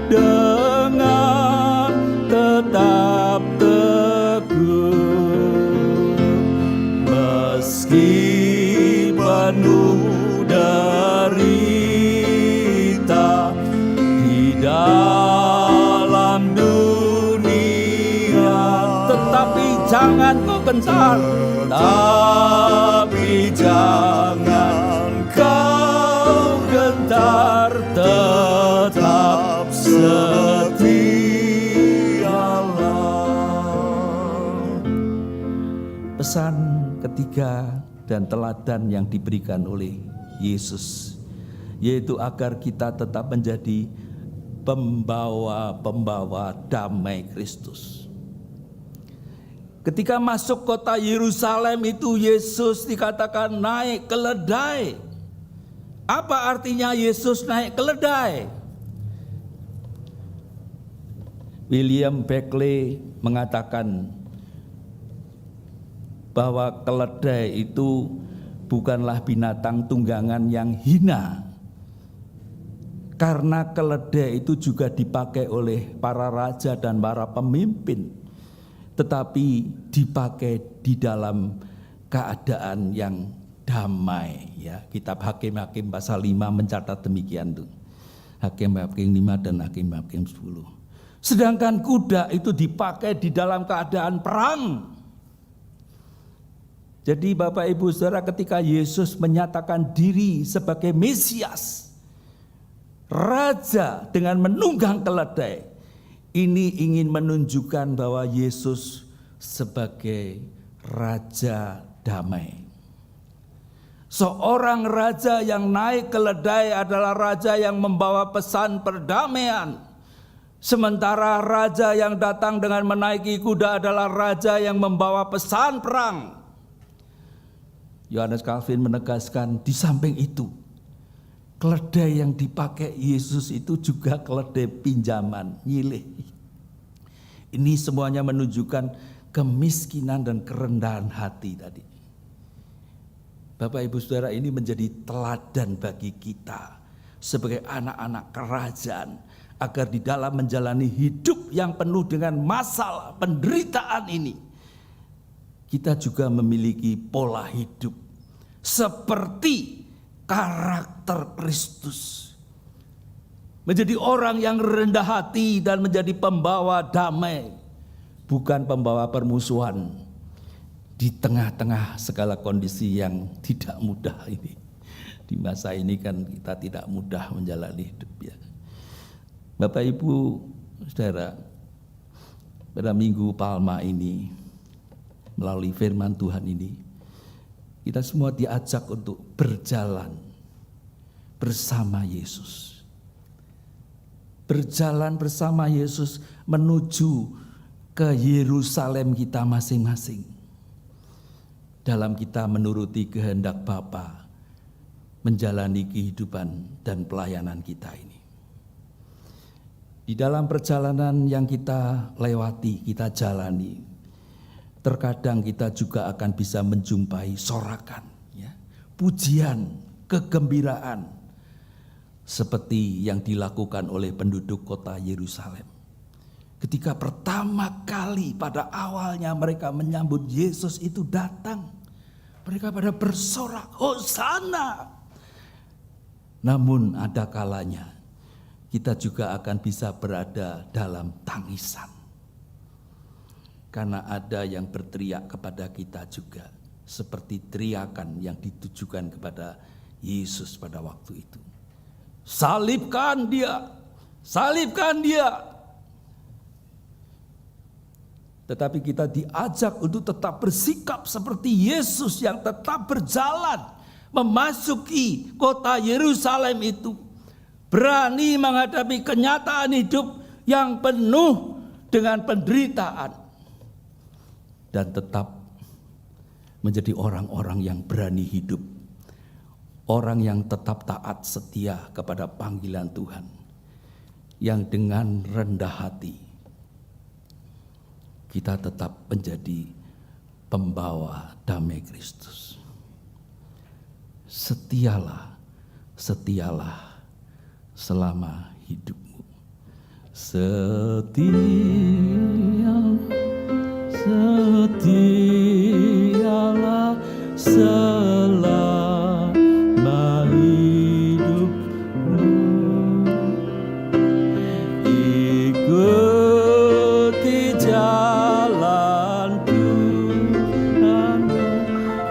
dengan tetap teguh, meski penuh derita di dalam dunia, tetapi jangan kau gentar, tapi jangan kau gentar, tetap setialah. Pesan ketiga dan teladan yang diberikan oleh Yesus, yaitu agar kita tetap menjadi pembawa-pembawa damai Kristus. Ketika masuk kota Yerusalem itu, Yesus dikatakan naik keledai. Apa artinya Yesus naik keledai? William Beckley mengatakan bahwa keledai itu bukanlah binatang tunggangan yang hina, karena keledai itu juga dipakai oleh para raja dan para pemimpin, tetapi dipakai di dalam keadaan yang damai. Ya, kitab Hakim-Hakim pasal 5 mencatat demikian tuh. Hakim-Hakim 5 dan Hakim-Hakim 10. Sedangkan kuda itu dipakai di dalam keadaan perang. Jadi Bapak Ibu Saudara, ketika Yesus menyatakan diri sebagai Mesias, Raja dengan menunggang keledai, ini ingin menunjukkan bahwa Yesus sebagai Raja damai. Seorang raja yang naik keledai adalah raja yang membawa pesan perdamaian. Sementara raja yang datang dengan menaiki kuda adalah raja yang membawa pesan perang. Yohanes Calvin menegaskan, di samping itu, keledai yang dipakai Yesus itu juga keledai pinjaman, nyilih. Ini semuanya menunjukkan kemiskinan dan kerendahan hati tadi. Bapak Ibu Saudara, ini menjadi teladan bagi kita sebagai anak-anak kerajaan, agar di dalam menjalani hidup yang penuh dengan masalah, penderitaan ini, kita juga memiliki pola hidup seperti karakter Kristus. Menjadi orang yang rendah hati dan menjadi pembawa damai, bukan pembawa permusuhan di tengah-tengah segala kondisi yang tidak mudah ini. Di masa ini kan kita tidak mudah menjalani hidup ya. Bapak Ibu Saudara, pada Minggu Palma ini, melalui firman Tuhan ini, kita semua diajak untuk berjalan bersama Yesus. Berjalan bersama Yesus menuju ke Yerusalem kita masing-masing. Dalam kita menuruti kehendak Bapa, menjalani kehidupan dan pelayanan kita ini. Di dalam perjalanan yang kita lewati, kita jalani, terkadang kita juga akan bisa menjumpai sorakan, ya, pujian, kegembiraan, seperti yang dilakukan oleh penduduk kota Yerusalem. Ketika pertama kali pada awalnya mereka menyambut Yesus itu datang, mereka pada bersorak, Hosana. Namun ada kalanya kita juga akan bisa berada dalam tangisan. Karena ada yang berteriak kepada kita juga, seperti teriakan yang ditujukan kepada Yesus pada waktu itu. Salibkan dia, salibkan dia. Tetapi kita diajak untuk tetap bersikap seperti Yesus yang tetap berjalan memasuki kota Yerusalem itu. Berani menghadapi kenyataan hidup yang penuh dengan penderitaan. Dan tetap menjadi orang-orang yang berani hidup. Orang yang tetap taat setia kepada panggilan Tuhan. Yang dengan rendah hati kita tetap menjadi pembawa damai Kristus. Setialah, setialah selama hidupmu. Setialah selama hidupmu, ikuti jalan Tuhan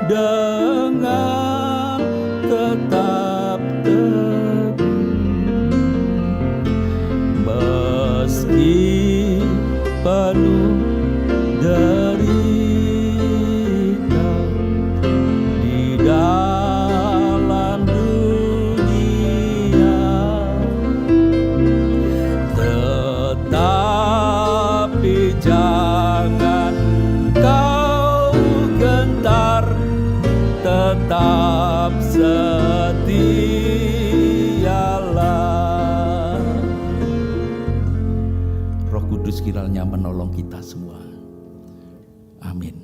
dengan tetap teguh, meski penuh derita di dalam dunia, tetapi jangan kau gentar, tetap setialah. Roh Kudus kiranya menolong kita semua. Amin.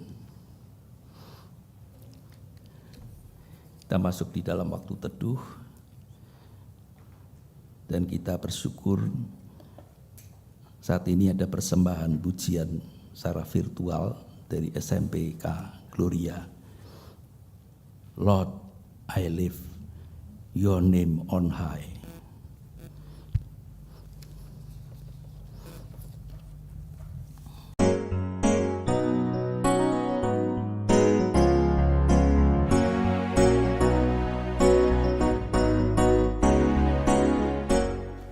Kita masuk di dalam waktu teduh dan kita bersyukur saat ini ada persembahan pujian secara virtual dari SMPK Gloria. Lord, I lift your name on high.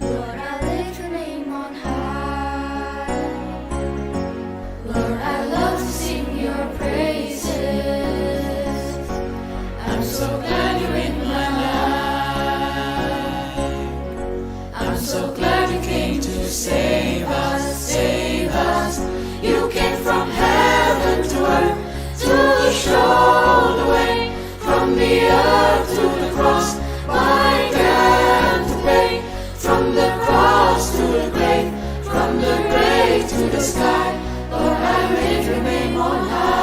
Lord, I lift your name on high. Lord, I love to sing your praises. I'm so glad you're in my life. I'm so glad you came to save us, save us. You came from heaven to earth to show the way, from the earth to the cross. My debt to pay, from the cross to the grave, from the grave to the sky. Lord, I lift your name on high.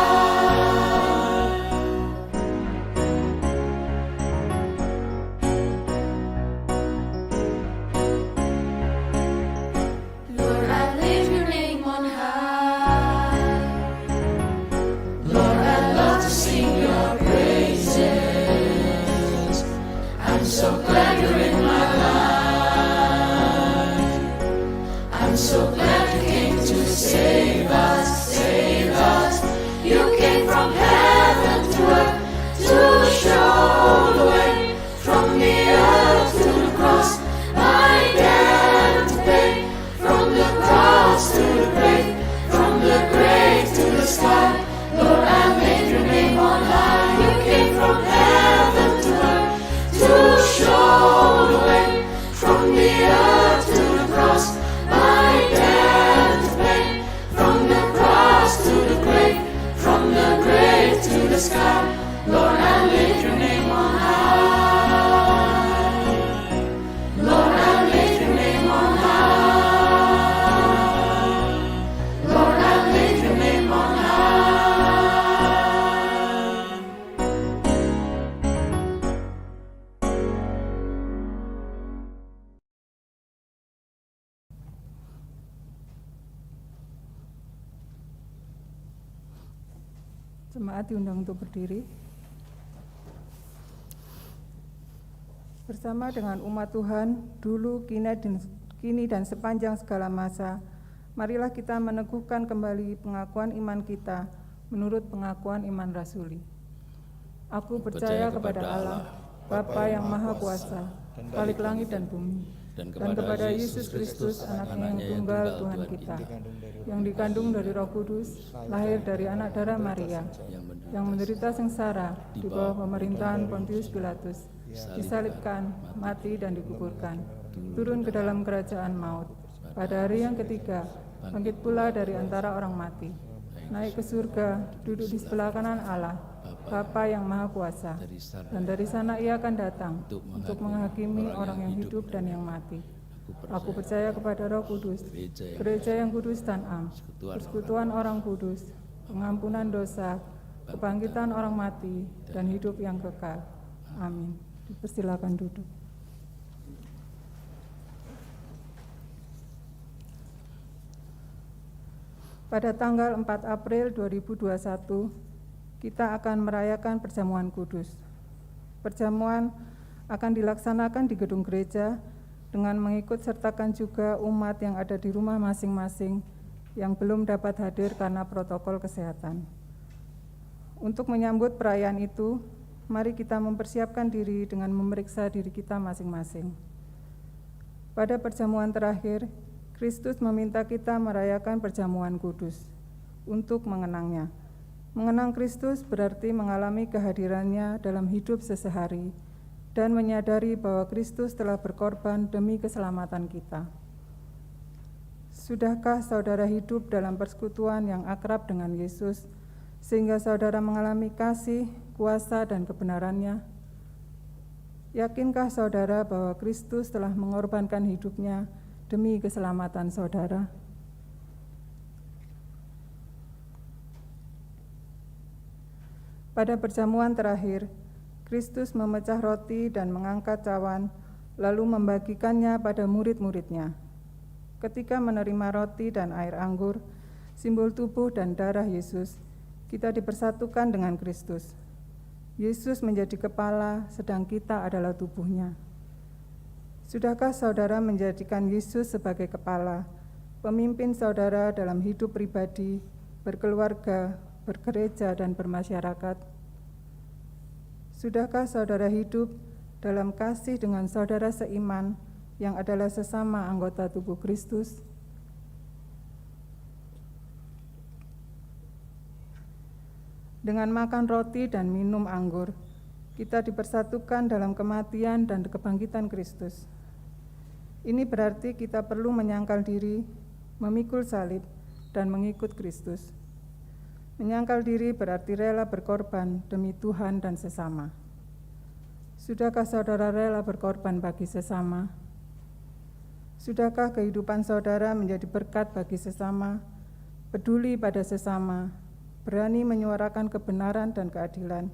Lord, I lift your name on high. Lord, I love to sing your praises. I'm so glad you're in my life. I'm so glad you came to save us, save us. You came from heaven to earth to show the way, from the earth to the cross. My debt to pay, from the cross to the grave, from the grave to the sky. Lord, I lift your name on high. You came from heaven to earth to show the way, from the earth to the cross. My debt to pay, from the cross to the grave, from the grave to the sky. Lord, I lift your name on high. Lord, I lift your name on high. Lord, I lift your name on high. Jemaat diundang untuk berdiri. Bersama dengan umat Tuhan, dulu, kini dan sepanjang segala masa, marilah kita meneguhkan kembali pengakuan iman kita menurut pengakuan iman rasuli. Aku percaya kepada Allah, Bapa yang Maha Kuasa, Khalik langit dan bumi, dan kepada Yesus Kristus, Anaknya yang tunggal Tuhan kita, yang dikandung dari Roh Kudus, lahir dari anak darah Maria, yang menderita sengsara di bawah pemerintahan Pontius Pilatus, disalibkan, mati dan dikuburkan, turun ke dalam kerajaan maut. Pada hari yang ketiga, bangkit pula dari antara orang mati, naik ke surga, duduk di sebelah kanan Allah, Bapa yang Maha Kuasa, dan dari sana ia akan datang untuk menghakimi orang yang hidup dan yang mati. Aku percaya kepada Roh Kudus, gereja yang kudus dan am, persekutuan orang kudus, pengampunan dosa, kebangkitan orang mati, dan hidup yang kekal. Amin. Dipersilakan duduk. Pada tanggal 4 April 2021, kita akan merayakan perjamuan kudus. Perjamuan akan dilaksanakan di gedung gereja dengan mengikut sertakan juga umat yang ada di rumah masing-masing yang belum dapat hadir karena protokol kesehatan. Untuk menyambut perayaan itu, mari kita mempersiapkan diri dengan memeriksa diri kita masing-masing. Pada perjamuan terakhir, Kristus meminta kita merayakan perjamuan kudus untuk mengenangnya. Mengenang Kristus berarti mengalami kehadirannya dalam hidup sehari-hari dan menyadari bahwa Kristus telah berkorban demi keselamatan kita. Sudahkah saudara hidup dalam persekutuan yang akrab dengan Yesus, sehingga saudara mengalami kasih, kuasa, dan kebenarannya? Yakinkah saudara bahwa Kristus telah mengorbankan hidupnya demi keselamatan saudara? Pada perjamuan terakhir, Kristus memecah roti dan mengangkat cawan, lalu membagikannya pada murid-muridnya. Ketika menerima roti dan air anggur, simbol tubuh dan darah Yesus, kita dipersatukan dengan Kristus. Yesus menjadi kepala, sedang kita adalah tubuhnya. Sudahkah saudara menjadikan Yesus sebagai kepala, pemimpin saudara dalam hidup pribadi, berkeluarga, bergereja, dan bermasyarakat? Sudahkah saudara hidup dalam kasih dengan saudara seiman yang adalah sesama anggota tubuh Kristus? Dengan makan roti dan minum anggur, kita dipersatukan dalam kematian dan kebangkitan Kristus. Ini berarti kita perlu menyangkal diri, memikul salib, dan mengikut Kristus. Menyangkal diri berarti rela berkorban demi Tuhan dan sesama. Sudahkah saudara rela berkorban bagi sesama? Sudahkah kehidupan saudara menjadi berkat bagi sesama, peduli pada sesama, berani menyuarakan kebenaran dan keadilan,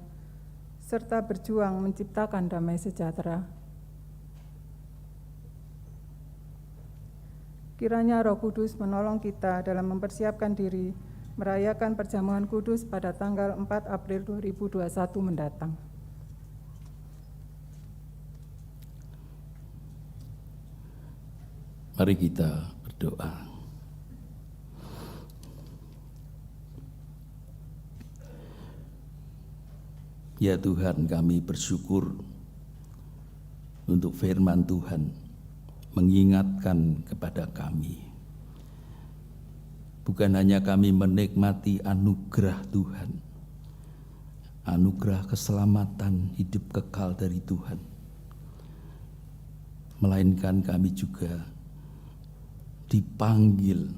serta berjuang menciptakan damai sejahtera? Kiranya Roh Kudus menolong kita dalam mempersiapkan diri merayakan perjamuan kudus pada tanggal 4 April 2021 mendatang. Mari kita berdoa. Ya Tuhan, kami bersyukur untuk firman Tuhan mengingatkan kepada kami. Bukan hanya kami menikmati anugerah Tuhan, anugerah keselamatan hidup kekal dari Tuhan, melainkan kami juga dipanggil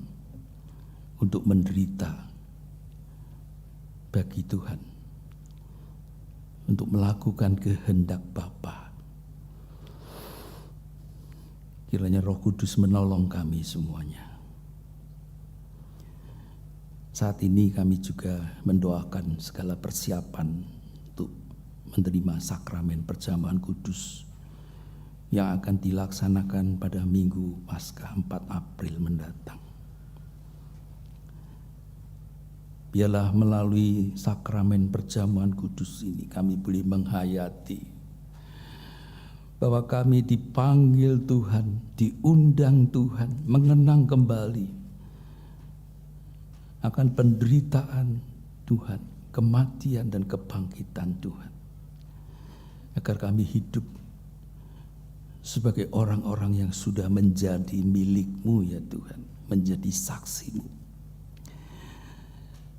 untuk menderita bagi Tuhan, untuk melakukan kehendak Bapa. Kiranya Roh Kudus menolong kami semuanya. Saat ini kami juga mendoakan segala persiapan untuk menerima sakramen perjamuan kudus yang akan dilaksanakan pada Minggu Paskah 4 April mendatang. Biarlah melalui sakramen perjamuan kudus ini kami boleh menghayati bahwa kami dipanggil Tuhan, diundang Tuhan, mengenang kembali akan penderitaan Tuhan, kematian dan kebangkitan Tuhan, agar kami hidup sebagai orang-orang yang sudah menjadi milik-Mu ya Tuhan, menjadi saksi-Mu.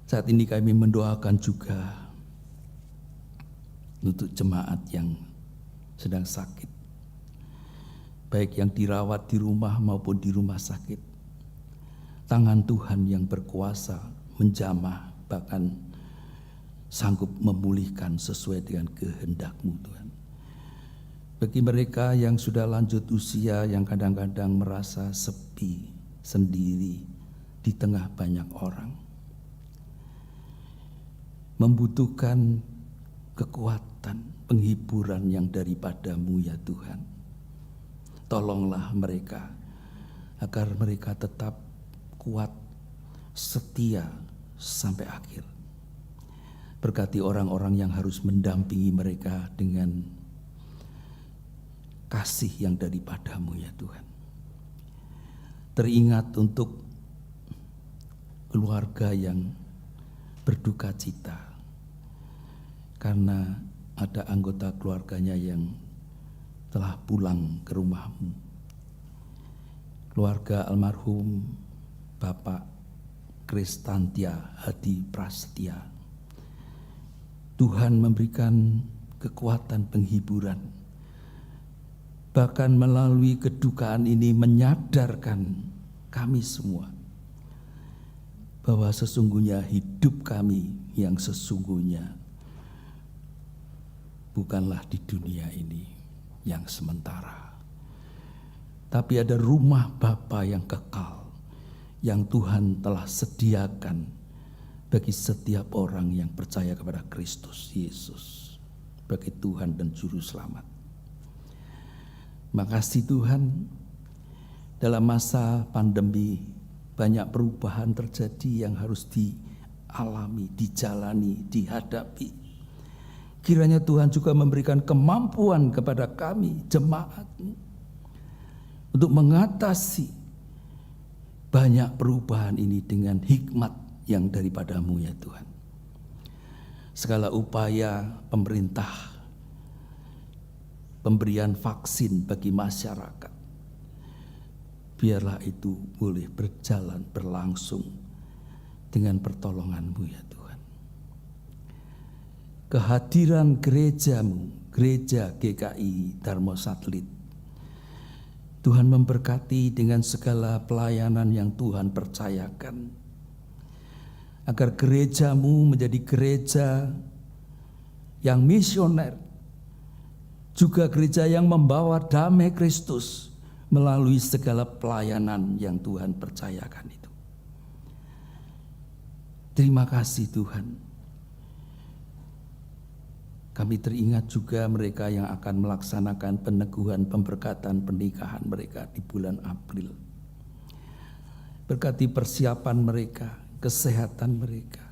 Saat ini kami mendoakan juga untuk jemaat yang sedang sakit, baik yang dirawat di rumah maupun di rumah sakit. Tangan Tuhan yang berkuasa menjamah, bahkan sanggup memulihkan sesuai dengan kehendak-Mu Tuhan. Bagi mereka yang sudah lanjut usia, yang kadang-kadang merasa sepi, sendiri di tengah banyak orang, membutuhkan kekuatan, penghiburan yang daripada-Mu ya Tuhan. Tolonglah mereka agar mereka tetap kuat setia sampai akhir. Berkati orang-orang yang harus mendampingi mereka dengan kasih yang daripada-Mu ya Tuhan. Teringat untuk keluarga yang berduka cita karena ada anggota keluarganya yang telah pulang ke rumah-Mu. Keluarga almarhum Bapak Kristantia Hadi Prasetya. Tuhan memberikan kekuatan penghiburan. Bahkan melalui kedukaan ini menyadarkan kami semua bahwa sesungguhnya hidup kami yang sesungguhnya bukanlah di dunia ini yang sementara. Tapi ada rumah Bapa yang kekal yang Tuhan telah sediakan bagi setiap orang yang percaya kepada Kristus Yesus sebagai Tuhan dan Juru Selamat. Makasih Tuhan, dalam masa pandemi banyak perubahan terjadi yang harus dialami, dijalani, dihadapi. Kiranya Tuhan juga memberikan kemampuan kepada kami, jemaat-Mu, untuk mengatasi banyak perubahan ini dengan hikmat yang daripada-Mu ya Tuhan. Segala upaya pemerintah, pemberian vaksin bagi masyarakat, biarlah itu boleh berjalan, berlangsung dengan pertolongan-Mu ya Tuhan. Kehadiran gereja-Mu, gereja GKI Dharma Satelit, Tuhan memberkati dengan segala pelayanan yang Tuhan percayakan, agar gereja-Mu menjadi gereja yang misioner, juga gereja yang membawa damai Kristus melalui segala pelayanan yang Tuhan percayakan itu. Terima kasih Tuhan. Kami teringat juga mereka yang akan melaksanakan peneguhan pemberkatan pernikahan mereka di bulan April. Berkati persiapan mereka, kesehatan mereka.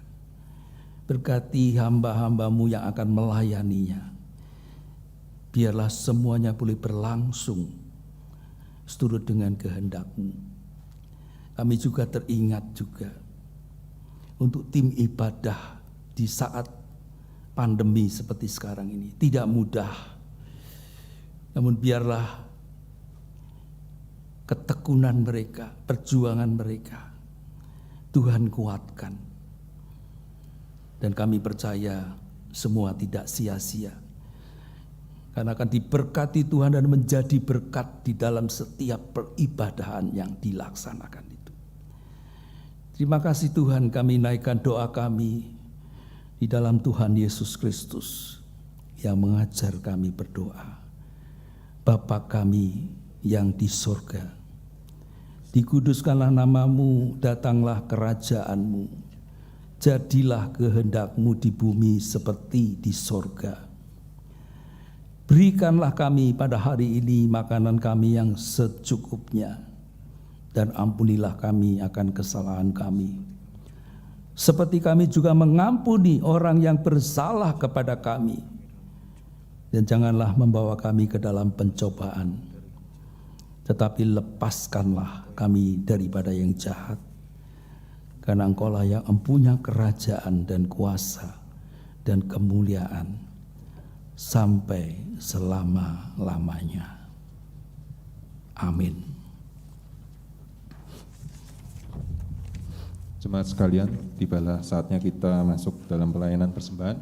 Berkati hamba-hamba-Mu yang akan melayaninya. Biarlah semuanya boleh berlangsung seturut dengan kehendak-Mu. Kami juga teringat juga untuk tim ibadah di saat pandemi seperti sekarang ini. Tidak mudah. Namun biarlah ketekunan mereka, perjuangan mereka Tuhan kuatkan. Dan kami percaya semua tidak sia-sia. Karena akan diberkati Tuhan dan menjadi berkat di dalam setiap peribadahan yang dilaksanakan itu. Terima kasih Tuhan, kami naikkan doa kami di dalam Tuhan Yesus Kristus yang mengajar kami berdoa. Bapa kami yang di sorga, dikuduskanlah nama-Mu, datanglah kerajaan-Mu, jadilah kehendak-Mu di bumi seperti di sorga. Berikanlah kami pada hari ini makanan kami yang secukupnya, dan ampunilah kami akan kesalahan kami, seperti kami juga mengampuni orang yang bersalah kepada kami. Dan janganlah membawa kami ke dalam pencobaan, tetapi lepaskanlah kami daripada yang jahat. Karena Engkau-lah yang mempunyai kerajaan dan kuasa dan kemuliaan sampai selama-lamanya. Amin. Jemaat sekalian, tibalah saatnya kita masuk dalam pelayanan persembahan.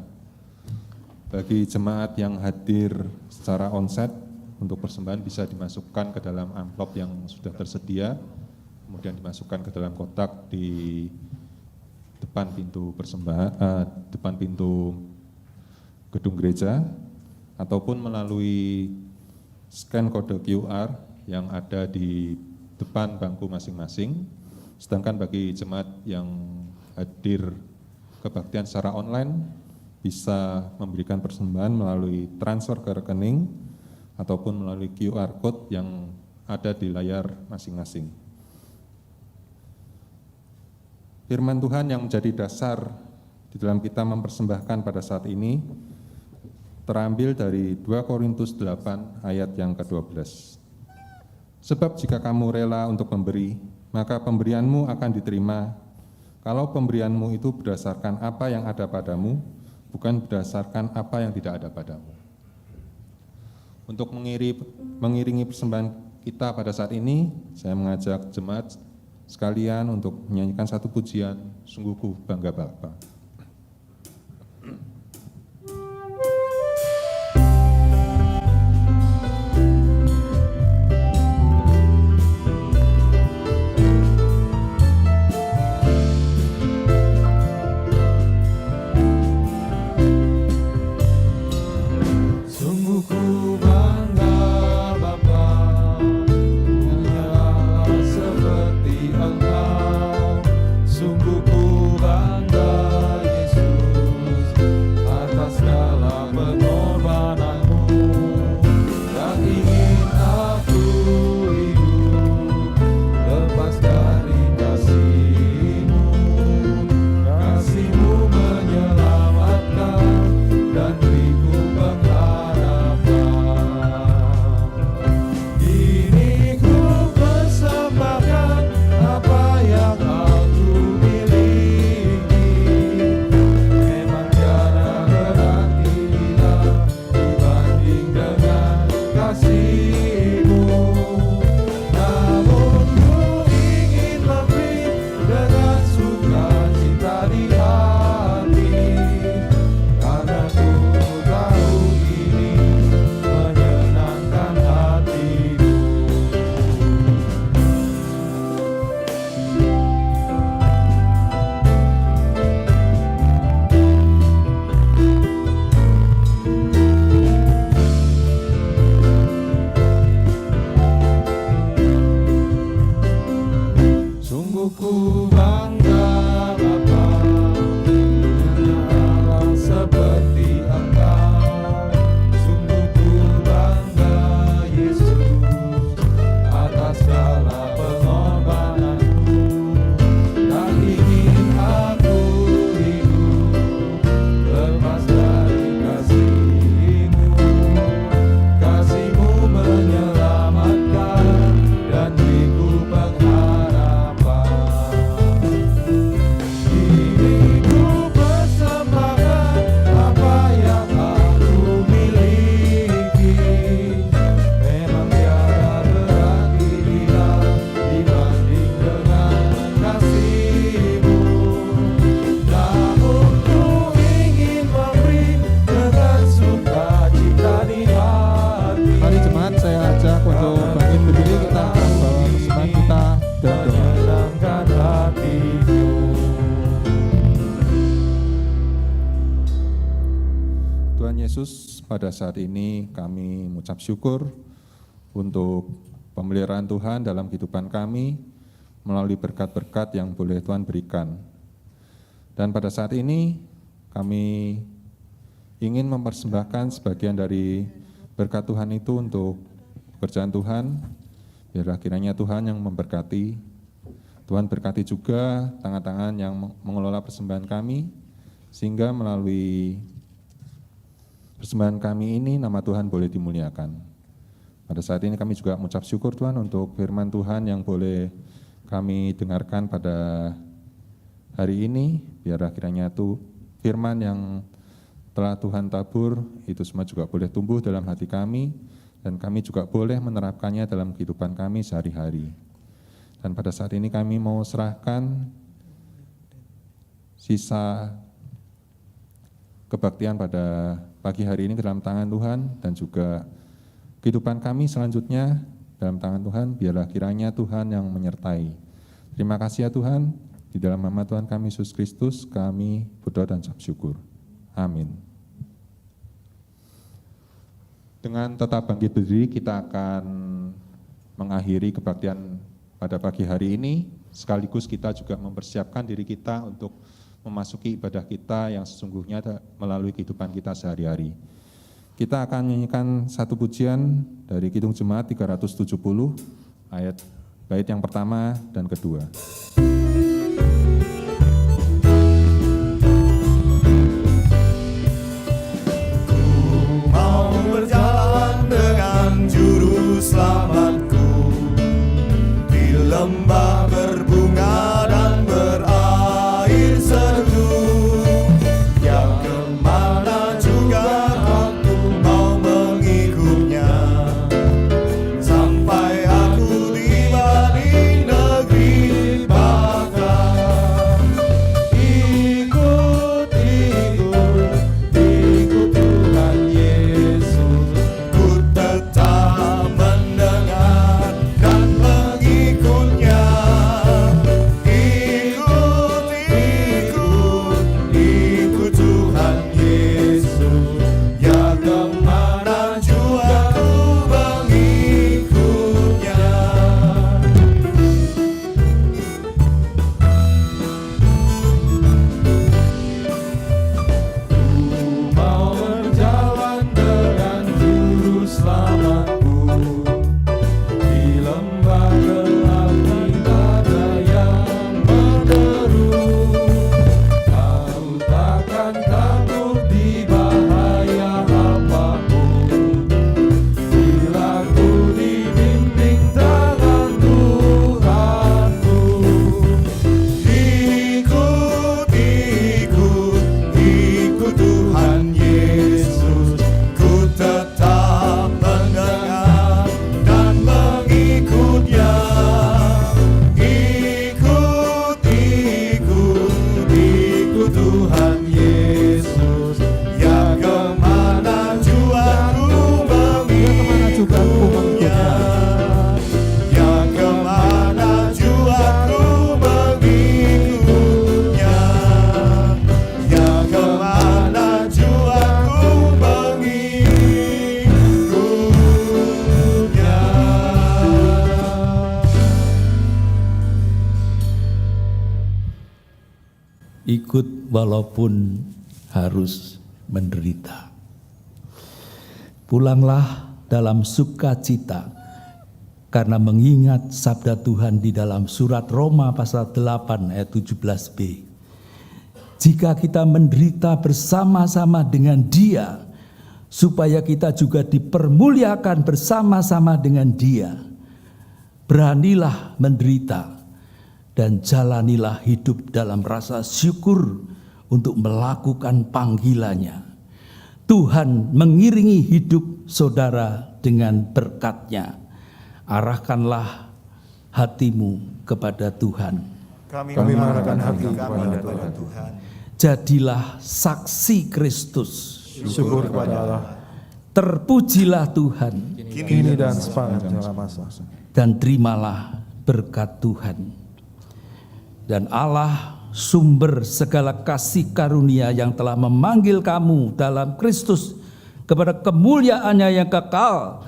Bagi jemaat yang hadir secara onsite, untuk persembahan bisa dimasukkan ke dalam amplop yang sudah tersedia, kemudian dimasukkan ke dalam kotak di depan pintu persembahan, depan pintu gedung gereja, ataupun melalui scan kode QR yang ada di depan bangku masing-masing. Sedangkan bagi jemaat yang hadir kebaktian secara online bisa memberikan persembahan melalui transfer ke rekening ataupun melalui QR code yang ada di layar masing-masing. Oke, firman Tuhan yang menjadi dasar di dalam kita mempersembahkan pada saat ini terambil dari 2 Korintus 8 ayat yang ke-12. Sebab jika kamu rela untuk memberi, maka pemberianmu akan diterima kalau pemberianmu itu berdasarkan apa yang ada padamu, bukan berdasarkan apa yang tidak ada padamu. Untuk mengiringi persembahan kita pada saat ini, saya mengajak jemaat sekalian untuk menyanyikan satu pujian, Sungguh Ku Bangga Bapa. Sungguh ku bangga Bapa, punya Allah seperti Engkau. Sungguh ku bangga Yesus atas segala pengorbananmu. Tak ingin aku hidup lepas dari kasih-Mu. Kasih-Mu menyelamatkan dan beriku pengharapan. Kini ku persembahkan apa yang aku miliki. Memang tiada berarti bila dibanding dengan kasih-Mu. Namun ku ingin lebih dengan sukacita di hati, karena ku tahu ini menyenangkan hati-Mu. Sungguh ku bangga Bapa, punya Allah seperti Engkau. Sungguh ku bangga Yesus atas segala pengorbananmu. Tak ingin aku hidup lepas dari kasih-Mu. Kasih-Mu menyelamatkan dan beriku pengharapan. Kini ku persembahkan apa yang aku miliki. Memang tiada berarti bila dibanding dengan kasih-Mu. Namun ku ingin memberi dengan sukacita di hati. Mari jemaat, saya ajak untuk bangkit berdiri, kita akan bawa persembahan kita dan doa. Menyenangkan hati-Mu. Tuhan Yesus, pada saat ini kami mengucap syukur untuk pemeliharaan Tuhan dalam kehidupan kami melalui berkat-berkat yang boleh Tuhan berikan. Dan pada saat ini kami ingin mempersembahkan sebagian dari berkat Tuhan itu untuk pekerjaan Tuhan. Biarlah kiranya Tuhan yang memberkati. Tuhan berkati juga tangan-tangan yang mengelola persembahan kami, sehingga melalui persembahan kami ini nama Tuhan boleh dimuliakan. Pada saat ini kami juga mengucap syukur Tuhan untuk firman Tuhan yang boleh kami dengarkan pada hari ini. Biarlah kiranya itu firman yang telah Tuhan tabur, itu semua juga boleh tumbuh dalam hati kami, dan kami juga boleh menerapkannya dalam kehidupan kami sehari-hari. Dan pada saat ini kami mau serahkan sisa kebaktian pada pagi hari ini ke dalam tangan Tuhan, dan juga kehidupan kami selanjutnya dalam tangan Tuhan. Biarlah kiranya Tuhan yang menyertai. Terima kasih ya Tuhan, di dalam nama Tuhan kami Yesus Kristus kami berdoa dan ucap syukur. Amin. Dengan tetap bangkit berdiri, kita akan mengakhiri kebaktian pada pagi hari ini, sekaligus kita juga mempersiapkan diri kita untuk memasuki ibadah kita yang sesungguhnya melalui kehidupan kita sehari-hari. Kita akan menyanyikan satu pujian dari Kidung Jemaat 370, bait yang pertama dan kedua. hangat dan berair sejuk, yang kemana juga aku mau mengikutnya, sampai aku tiba di negeri bakar. Ikut Tuhan Yesus, Ku tetap mendengar dan mengikutnya. Ikut Tuhan Yesus, ya kemana juga ku mengikutnya. mau berjalan dengan juru selamatku, di lembah gelap tidak ada yang menderu. Aku takkan takut di bahaya apapun, bila ku dibimbing tangan Tuhanku. Ikut Tuhan Yesus, ku tetap mendengar dan mengikutnya. Ikut Tuhan Yesus, ya kemana juga ku mengikutnya. Ya kemana juga ku mengikutnya. Ya kemana juga ku mengikutnya. Ikut walaupun harus menderita. Pulanglah dalam sukacita karena mengingat sabda Tuhan di dalam surat Roma pasal 8 ayat 17b. Jika kita menderita bersama-sama dengan Dia, supaya kita juga dipermuliakan bersama-sama dengan Dia. Beranilah menderita dan jalanilah hidup dalam rasa syukur untuk melakukan panggilannya. Tuhan mengiringi hidup saudara dengan berkat-Nya. Arahkanlah hatimu kepada Tuhan. Kami mengarahkan hati kepada kepada Tuhan. Jadilah saksi Kristus. Syukur kepada Allah, Terpujilah Tuhan kini dan sepanjang masa. dan terimalah berkat Tuhan. Dan Allah sumber segala kasih karunia yang telah memanggil kamu dalam Kristus kepada kemuliaannya yang kekal,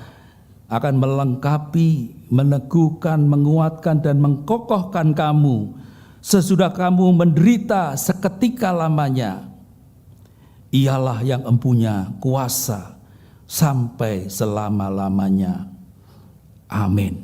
akan melengkapi, meneguhkan, menguatkan dan mengkokohkan kamu sesudah kamu menderita seketika lamanya. Ialah yang empunya kuasa sampai selama-lamanya. Amin.